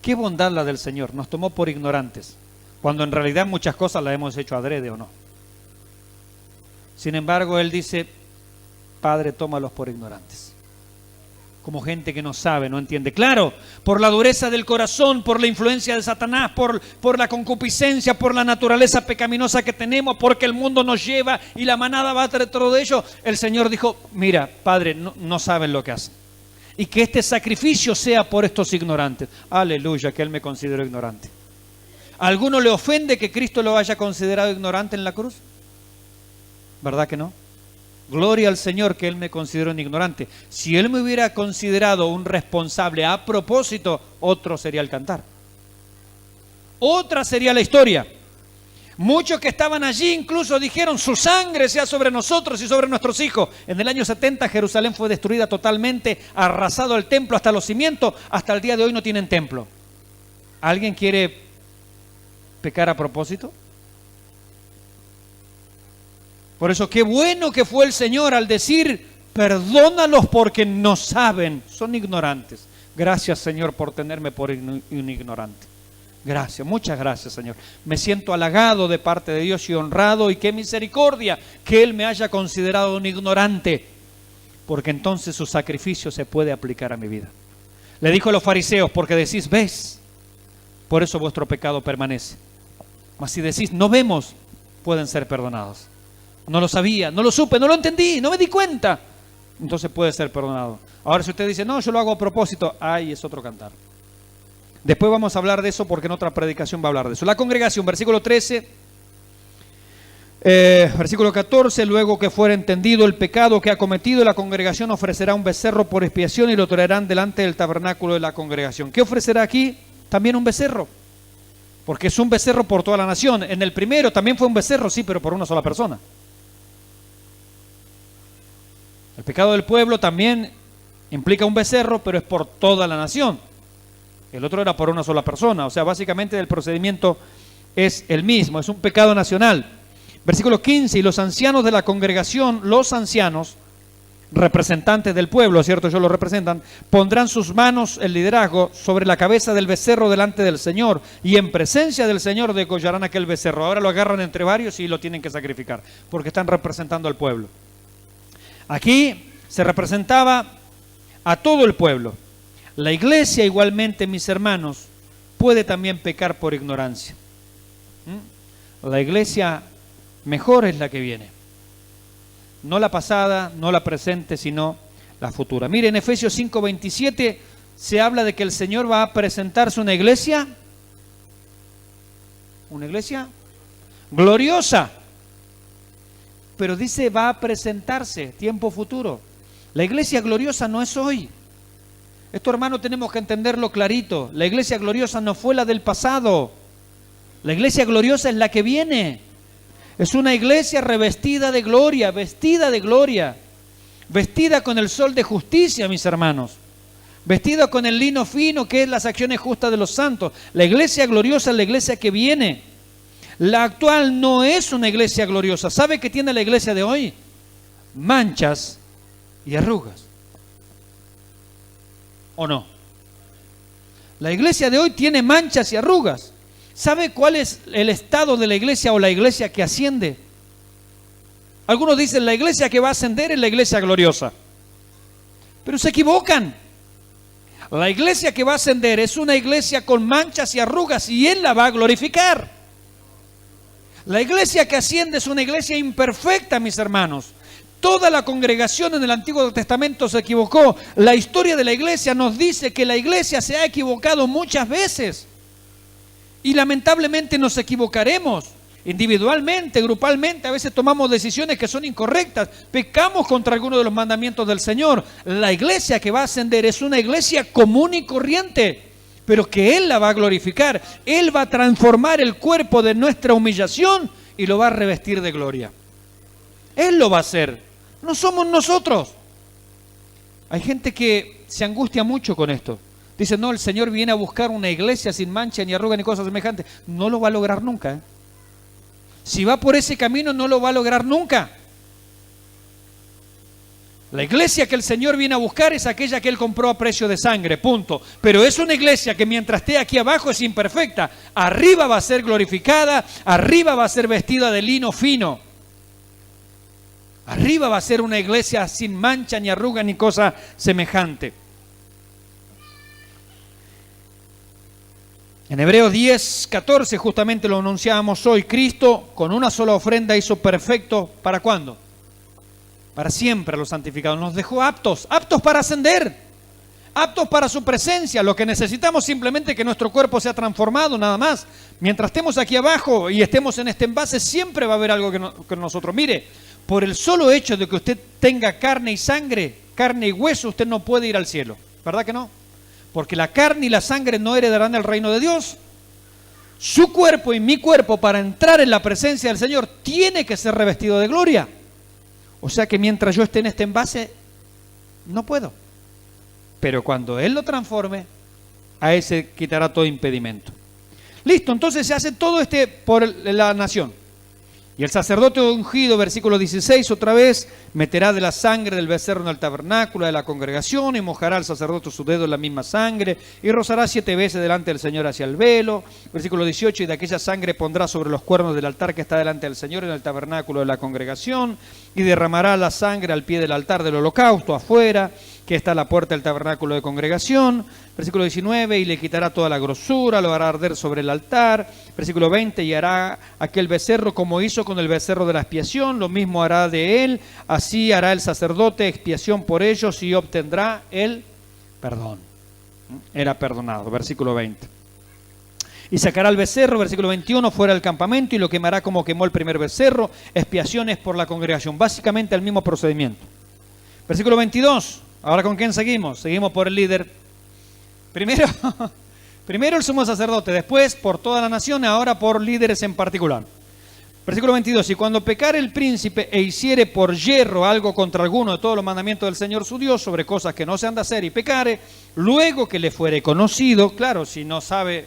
Qué bondad la del Señor, nos tomó por ignorantes, cuando en realidad muchas cosas las hemos hecho adrede o no. Sin embargo, Él dice, Padre, tómalos por ignorantes. Como gente que no sabe, no entiende. Claro, por la dureza del corazón, por la influencia de Satanás, por la concupiscencia, por la naturaleza pecaminosa que tenemos, porque el mundo nos lleva y la manada va tras todo de ello. El Señor dijo, mira, Padre, no saben lo que hacen. Y que este sacrificio sea por estos ignorantes. Aleluya, que Él me consideró ignorante. ¿A alguno le ofende que Cristo lo haya considerado ignorante en la cruz? ¿Verdad que no? Gloria al Señor que Él me consideró un ignorante. Si Él me hubiera considerado un responsable a propósito, otro sería el cantar. Otra sería la historia. Muchos que estaban allí incluso dijeron, su sangre sea sobre nosotros y sobre nuestros hijos. En el año 70 Jerusalén fue destruida totalmente, arrasado el templo hasta los cimientos. Hasta el día de hoy no tienen templo. ¿Alguien quiere pecar a propósito? Por eso, qué bueno que fue el Señor al decir, perdónalos porque no saben, son ignorantes. Gracias, Señor, por tenerme por un ignorante. Gracias, muchas gracias, Señor. Me siento halagado de parte de Dios y honrado, y qué misericordia que Él me haya considerado un ignorante, porque entonces su sacrificio se puede aplicar a mi vida. Le dijo a los fariseos, porque decís, ves, por eso vuestro pecado permanece. Mas si decís, no vemos, pueden ser perdonados. No lo sabía, no lo supe, no lo entendí, no me di cuenta. Entonces puede ser perdonado. Ahora si usted dice, no, yo lo hago a propósito, ay, es otro cantar. Después vamos a hablar de eso porque en otra predicación va a hablar de eso. La congregación, versículo 13, versículo 14, luego que fuera entendido el pecado que ha cometido, la congregación ofrecerá un becerro por expiación y lo traerán delante del tabernáculo de la congregación. ¿Qué ofrecerá aquí? También un becerro. Porque es un becerro por toda la nación. En el primero también fue un becerro, sí, pero por una sola persona. El pecado del pueblo también implica un becerro, pero es por toda la nación. El otro era por una sola persona. O sea, básicamente el procedimiento es el mismo, es un pecado nacional. Versículo 15, y los ancianos de la congregación, los ancianos, representantes del pueblo, ¿cierto? Ellos lo representan, pondrán sus manos, el liderazgo, sobre la cabeza del becerro delante del Señor, y en presencia del Señor degollarán aquel becerro. Ahora lo agarran entre varios y lo tienen que sacrificar, porque están representando al pueblo. Aquí se representaba a todo el pueblo. La iglesia igualmente, mis hermanos, puede también pecar por ignorancia. La iglesia mejor es la que viene. no la pasada, no la presente, sino la futura. Mire, en Efesios 5:27 se habla de que el Señor va a presentarse una iglesia gloriosa. Pero dice va a presentarse, tiempo futuro. La iglesia gloriosa no es hoy. Esto, hermano, tenemos que entenderlo clarito. La iglesia gloriosa no fue la del pasado. La iglesia gloriosa es la que viene. Es una iglesia revestida de gloria, vestida con el sol de justicia, mis hermanos. Vestida con el lino fino, que es las acciones justas de los santos. La iglesia gloriosa es la iglesia que viene. La actual no es una iglesia gloriosa. ¿Sabe qué tiene la iglesia de hoy? Manchas y arrugas. ¿O no? La iglesia de hoy tiene manchas y arrugas. ¿Sabe cuál es el estado de la iglesia o la iglesia que asciende? Algunos dicen la iglesia que va a ascender es la iglesia gloriosa. Pero se equivocan. La iglesia que va a ascender es una iglesia con manchas y arrugas y Él la va a glorificar. La iglesia que asciende es una iglesia imperfecta, mis hermanos. Toda la congregación en el Antiguo Testamento se equivocó. La historia de la iglesia nos dice que la iglesia se ha equivocado muchas veces. Y lamentablemente nos equivocaremos. Individualmente, grupalmente, a veces tomamos decisiones que son incorrectas. Pecamos contra alguno de los mandamientos del Señor. La iglesia que va a ascender es una iglesia común y corriente, pero que Él la va a glorificar. Él va a transformar el cuerpo de nuestra humillación y lo va a revestir de gloria. Él lo va a hacer. No somos nosotros. Hay gente que se angustia mucho con esto. Dice, no, el Señor viene a buscar una iglesia sin mancha, ni arruga, ni cosas semejantes. No lo va a lograr nunca, ¿eh? Si va por ese camino, no lo va a lograr nunca. La iglesia que el Señor viene a buscar es aquella que Él compró a precio de sangre, punto. Pero es una iglesia que mientras esté aquí abajo es imperfecta. Arriba va a ser glorificada, arriba va a ser vestida de lino fino. Arriba va a ser una iglesia sin mancha, ni arruga, ni cosa semejante. En Hebreos 10:14 justamente lo anunciábamos hoy. Cristo con una sola ofrenda hizo perfecto, ¿para cuándo? Para siempre a los santificados. Nos dejó aptos para ascender, aptos para su presencia. Lo que necesitamos simplemente es que nuestro cuerpo sea transformado, nada más. Mientras estemos aquí abajo y estemos en este envase, siempre va a haber algo que nosotros. Mire, por el solo hecho de que usted tenga carne y sangre, carne y hueso, usted no puede ir al cielo. ¿Verdad que no? Porque la carne y la sangre no heredarán el reino de Dios. Su cuerpo y mi cuerpo, para entrar en la presencia del Señor, tiene que ser revestido de gloria. O sea que mientras yo esté en este envase, no puedo. Pero cuando Él lo transforme, a Él se quitará todo impedimento. Listo, entonces se hace todo por la nación. Y el sacerdote ungido, versículo 16, otra vez, meterá de la sangre del becerro en el tabernáculo de la congregación y mojará al sacerdote su dedo en la misma sangre y rozará 7 veces delante del Señor hacia el velo. Versículo 18, y de aquella sangre pondrá sobre los cuernos del altar que está delante del Señor en el tabernáculo de la congregación y derramará la sangre al pie del altar del holocausto afuera, que está a la puerta del tabernáculo de congregación. Versículo 19, y le quitará toda la grosura, lo hará arder sobre el altar. Versículo 20, y hará aquel becerro como hizo con el becerro de la expiación, lo mismo hará de él, así hará el sacerdote expiación por ellos y obtendrá el perdón. Era perdonado, versículo 20. Y sacará el becerro, versículo 21, fuera del campamento y lo quemará como quemó el primer becerro, expiaciones por la congregación. Básicamente el mismo procedimiento. Versículo 22, ahora ¿con quién seguimos? Seguimos por el líder. Primero el sumo sacerdote, después por toda la nación, ahora por líderes en particular. Versículo 22, y cuando pecare el príncipe e hiciere por yerro algo contra alguno de todos los mandamientos del Señor su Dios sobre cosas que no se han de hacer y pecare, luego que le fuere conocido, claro, si no sabe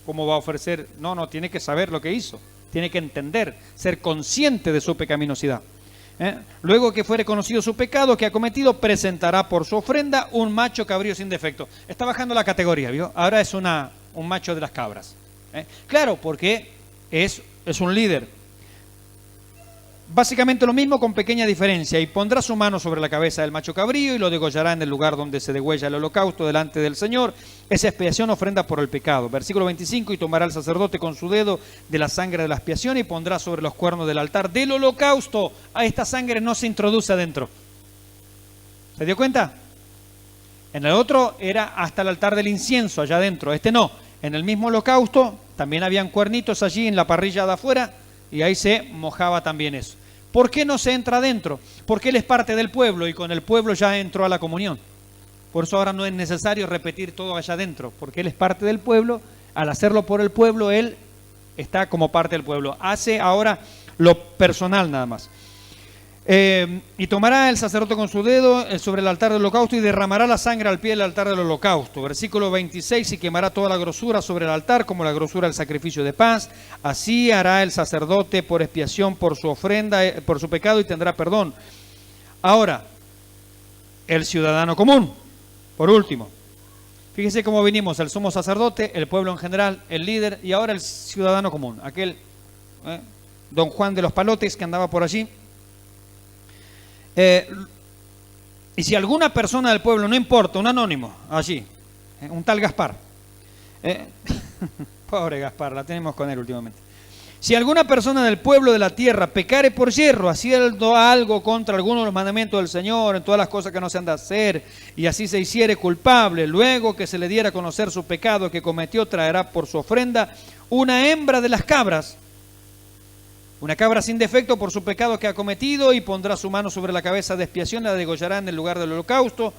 cómo va a ofrecer, no, tiene que saber lo que hizo, tiene que entender, ser consciente de su pecaminosidad. Luego que fuere conocido su pecado que ha cometido, presentará por su ofrenda un macho cabrío sin defecto. Está bajando la categoría, ¿vio? Ahora es un macho de las cabras. Claro, porque es un líder. Básicamente lo mismo con pequeña diferencia. Y pondrá su mano sobre la cabeza del macho cabrío y lo degollará en el lugar donde se degüella el holocausto delante del Señor. Esa expiación ofrenda por el pecado. Versículo 25, y tomará el sacerdote con su dedo de la sangre de la expiación y pondrá sobre los cuernos del altar del holocausto. A esta sangre no se introduce adentro. ¿Se dio cuenta? En el otro era hasta el altar del incienso, allá adentro. Este no. En el mismo holocausto también habían cuernitos allí en la parrilla de afuera y ahí se mojaba también eso. ¿Por qué no se entra adentro? Porque Él es parte del pueblo y con el pueblo ya entró a la comunión. Por eso ahora no es necesario repetir todo allá adentro, porque Él es parte del pueblo. Al hacerlo por el pueblo, Él está como parte del pueblo. Hace ahora lo personal nada más. Y tomará el sacerdote con su dedo sobre el altar del holocausto y derramará la sangre al pie del altar del holocausto. Versículo 26, y quemará toda la grosura sobre el altar como la grosura del sacrificio de paz. Así hará el sacerdote por expiación por su ofrenda, por su pecado, y tendrá perdón. Ahora, el ciudadano común, por último. Fíjese cómo vinimos: el sumo sacerdote, el pueblo en general, el líder, y ahora el ciudadano común, aquel don Juan de los Palotes que andaba por allí. Y si alguna persona del pueblo, no importa, un anónimo allí, un tal Gaspar, pobre Gaspar, la tenemos con él últimamente. Si alguna persona del pueblo de la tierra pecare por yerro, haciendo algo contra alguno de los mandamientos del Señor, en todas las cosas que no se han de hacer, y así se hiciere culpable, luego que se le diera a conocer su pecado que cometió, traerá por su ofrenda una hembra de las cabras, una cabra sin defecto por su pecado que ha cometido, y pondrá su mano sobre la cabeza de expiación, la degollará en el lugar del holocausto.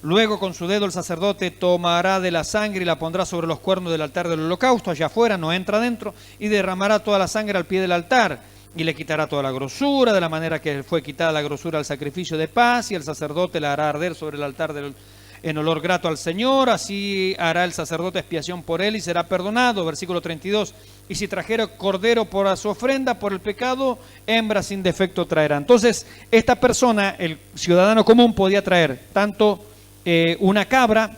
Luego con su dedo el sacerdote tomará de la sangre y la pondrá sobre los cuernos del altar del holocausto, allá afuera, no entra dentro, y derramará toda la sangre al pie del altar, y le quitará toda la grosura, de la manera que fue quitada la grosura al sacrificio de paz, y el sacerdote la hará arder sobre el altar en olor grato al Señor. Así hará el sacerdote expiación por él y será perdonado. Versículo 32, y si trajera cordero por su ofrenda por el pecado, hembra sin defecto traerá. Entonces, esta persona, el ciudadano común, podía traer tanto una cabra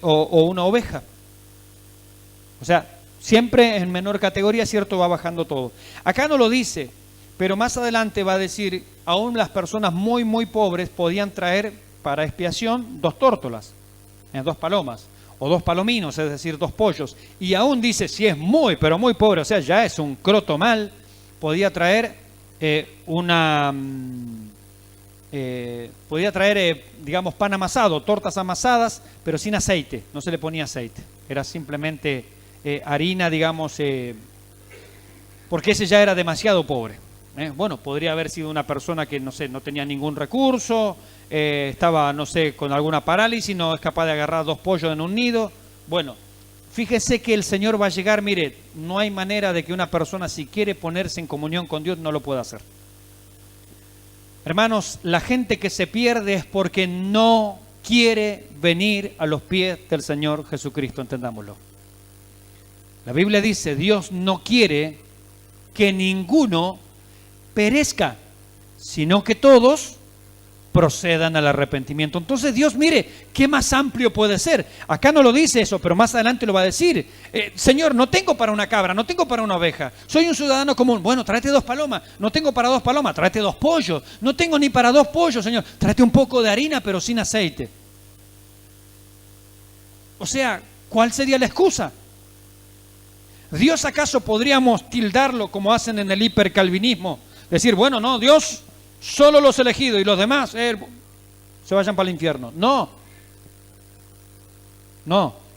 o una oveja. O sea, siempre en menor categoría, cierto, va bajando todo. Acá no lo dice, pero más adelante va a decir, aún las personas muy, muy pobres podían traer para expiación 2 tórtolas, 2 palomas, o 2 palominos, es decir, 2 pollos. Y aún dice, si es muy, pero muy pobre, o sea, ya es un croto mal, podía traer digamos, pan amasado, tortas amasadas, pero sin aceite, no se le ponía aceite, era simplemente harina, digamos, porque ese ya era demasiado pobre. Bueno, podría haber sido una persona que, no sé, no tenía ningún recurso, estaba, no sé, con alguna parálisis, no es capaz de agarrar 2 pollos en un nido. Bueno, fíjese que el Señor va a llegar, mire, no hay manera de que una persona, si quiere ponerse en comunión con Dios, no lo pueda hacer. Hermanos, la gente que se pierde es porque no quiere venir a los pies del Señor Jesucristo, entendámoslo. La Biblia dice, Dios no quiere que ninguno perezca, sino que todos procedan al arrepentimiento. Entonces Dios, mire, ¿qué más amplio puede ser? Acá no lo dice eso, pero más adelante lo va a decir. Señor, no tengo para una cabra, no tengo para una oveja, soy un ciudadano común. Bueno, tráete 2 palomas. No tengo para 2 palomas, tráete 2 pollos. No tengo ni para 2 pollos, Señor, tráete un poco de harina, pero sin aceite. O sea, ¿cuál sería la excusa? ¿Dios acaso podríamos tildarlo como hacen en el hipercalvinismo? Decir, bueno, no, Dios, solo los elegidos y los demás se vayan para el infierno. No.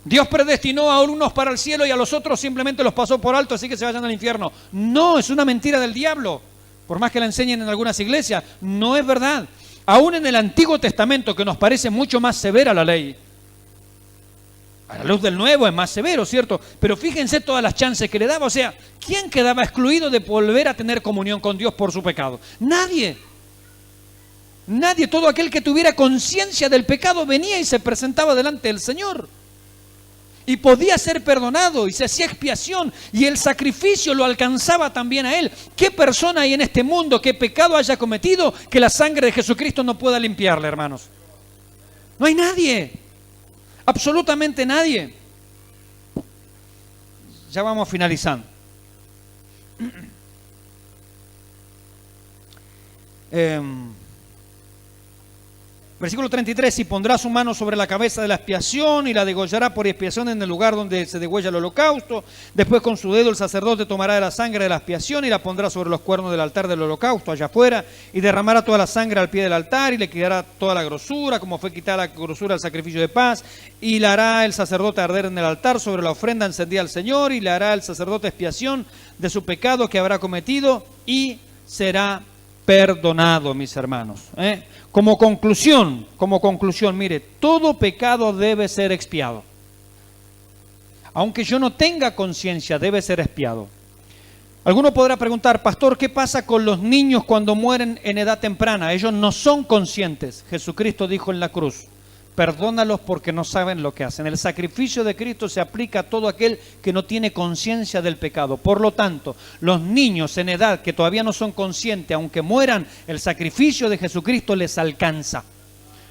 Dios predestinó a unos para el cielo y a los otros simplemente los pasó por alto, así que se vayan al infierno. No, es una mentira del diablo. Por más que la enseñen en algunas iglesias, no es verdad. Aún en el Antiguo Testamento, que nos parece mucho más severa la ley, a la luz del Nuevo es más severo, ¿cierto? Pero fíjense todas las chances que le daba. O sea, ¿quién quedaba excluido de volver a tener comunión con Dios por su pecado? Nadie. Nadie. Todo aquel que tuviera conciencia del pecado venía y se presentaba delante del Señor. Y podía ser perdonado y se hacía expiación y el sacrificio lo alcanzaba también a él. ¿Qué persona hay en este mundo que pecado haya cometido que la sangre de Jesucristo no pueda limpiarle, hermanos? No hay nadie. Absolutamente nadie. Ya vamos finalizando. Versículo 33, y pondrá su mano sobre la cabeza de la expiación y la degollará por expiación en el lugar donde se degüella el holocausto. Después con su dedo el sacerdote tomará de la sangre de la expiación y la pondrá sobre los cuernos del altar del holocausto allá afuera y derramará toda la sangre al pie del altar y le quitará toda la grosura, como fue quitada la grosura al sacrificio de paz, y la hará el sacerdote arder en el altar sobre la ofrenda encendida al Señor, y le hará el sacerdote expiación de su pecado que habrá cometido y será perdonado, mis hermanos. Como conclusión, mire, todo pecado debe ser expiado. Aunque yo no tenga conciencia, debe ser expiado. Alguno podrá preguntar, pastor, ¿qué pasa con los niños cuando mueren en edad temprana? Ellos no son conscientes. Jesucristo dijo en la cruz, perdónalos porque no saben lo que hacen. El sacrificio de Cristo se aplica a todo aquel que no tiene conciencia del pecado. Por lo tanto, los niños en edad que todavía no son conscientes, aunque mueran, el sacrificio de Jesucristo les alcanza.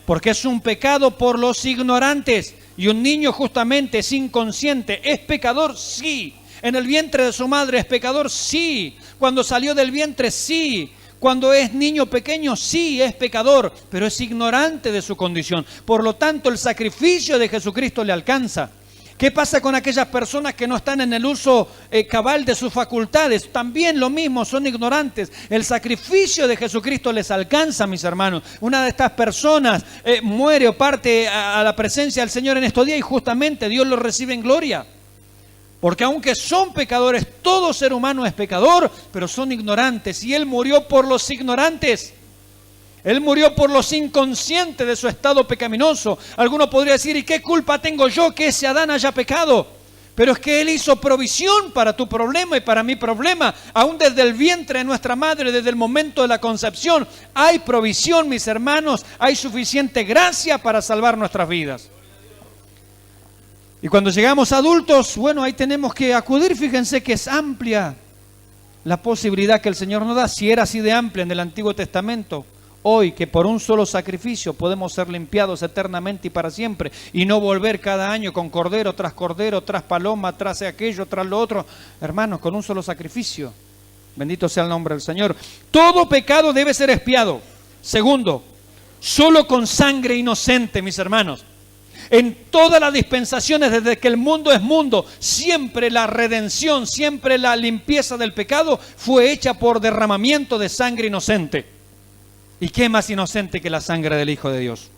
Porque es un pecado por los ignorantes. Y un niño justamente es inconsciente. ¿Es pecador? Sí. ¿En el vientre de su madre es pecador? Sí. Cuando salió del vientre, sí. Cuando es niño pequeño, sí, es pecador, pero es ignorante de su condición. Por lo tanto, el sacrificio de Jesucristo le alcanza. ¿Qué pasa con aquellas personas que no están en el uso cabal de sus facultades? También lo mismo, son ignorantes. El sacrificio de Jesucristo les alcanza, mis hermanos. Una de estas personas muere o parte a la presencia del Señor en estos días y justamente Dios lo recibe en gloria. Porque aunque son pecadores, todo ser humano es pecador, pero son ignorantes. Y Él murió por los ignorantes. Él murió por los inconscientes de su estado pecaminoso. Alguno podría decir, ¿y qué culpa tengo yo que ese Adán haya pecado? Pero es que Él hizo provisión para tu problema y para mi problema. Aún desde el vientre de nuestra madre, desde el momento de la concepción, hay provisión, mis hermanos. Hay suficiente gracia para salvar nuestras vidas. Y cuando llegamos a adultos, bueno, ahí tenemos que acudir. Fíjense que es amplia la posibilidad que el Señor nos da. Si era así de amplia en el Antiguo Testamento, hoy que por un solo sacrificio podemos ser limpiados eternamente y para siempre y no volver cada año con cordero, tras paloma, tras aquello, tras lo otro. Hermanos, con un solo sacrificio. Bendito sea el nombre del Señor. Todo pecado debe ser expiado. Segundo, solo con sangre inocente, mis hermanos. En todas las dispensaciones, desde que el mundo es mundo, siempre la redención, siempre la limpieza del pecado fue hecha por derramamiento de sangre inocente. ¿Y qué más inocente que la sangre del Hijo de Dios?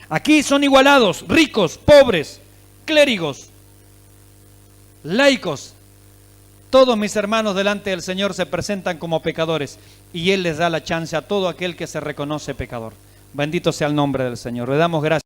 Aquí son igualados ricos, pobres, clérigos, laicos. Todos mis hermanos delante del Señor se presentan como pecadores y Él les da la chance a todo aquel que se reconoce pecador. Bendito sea el nombre del Señor. Le damos gracias.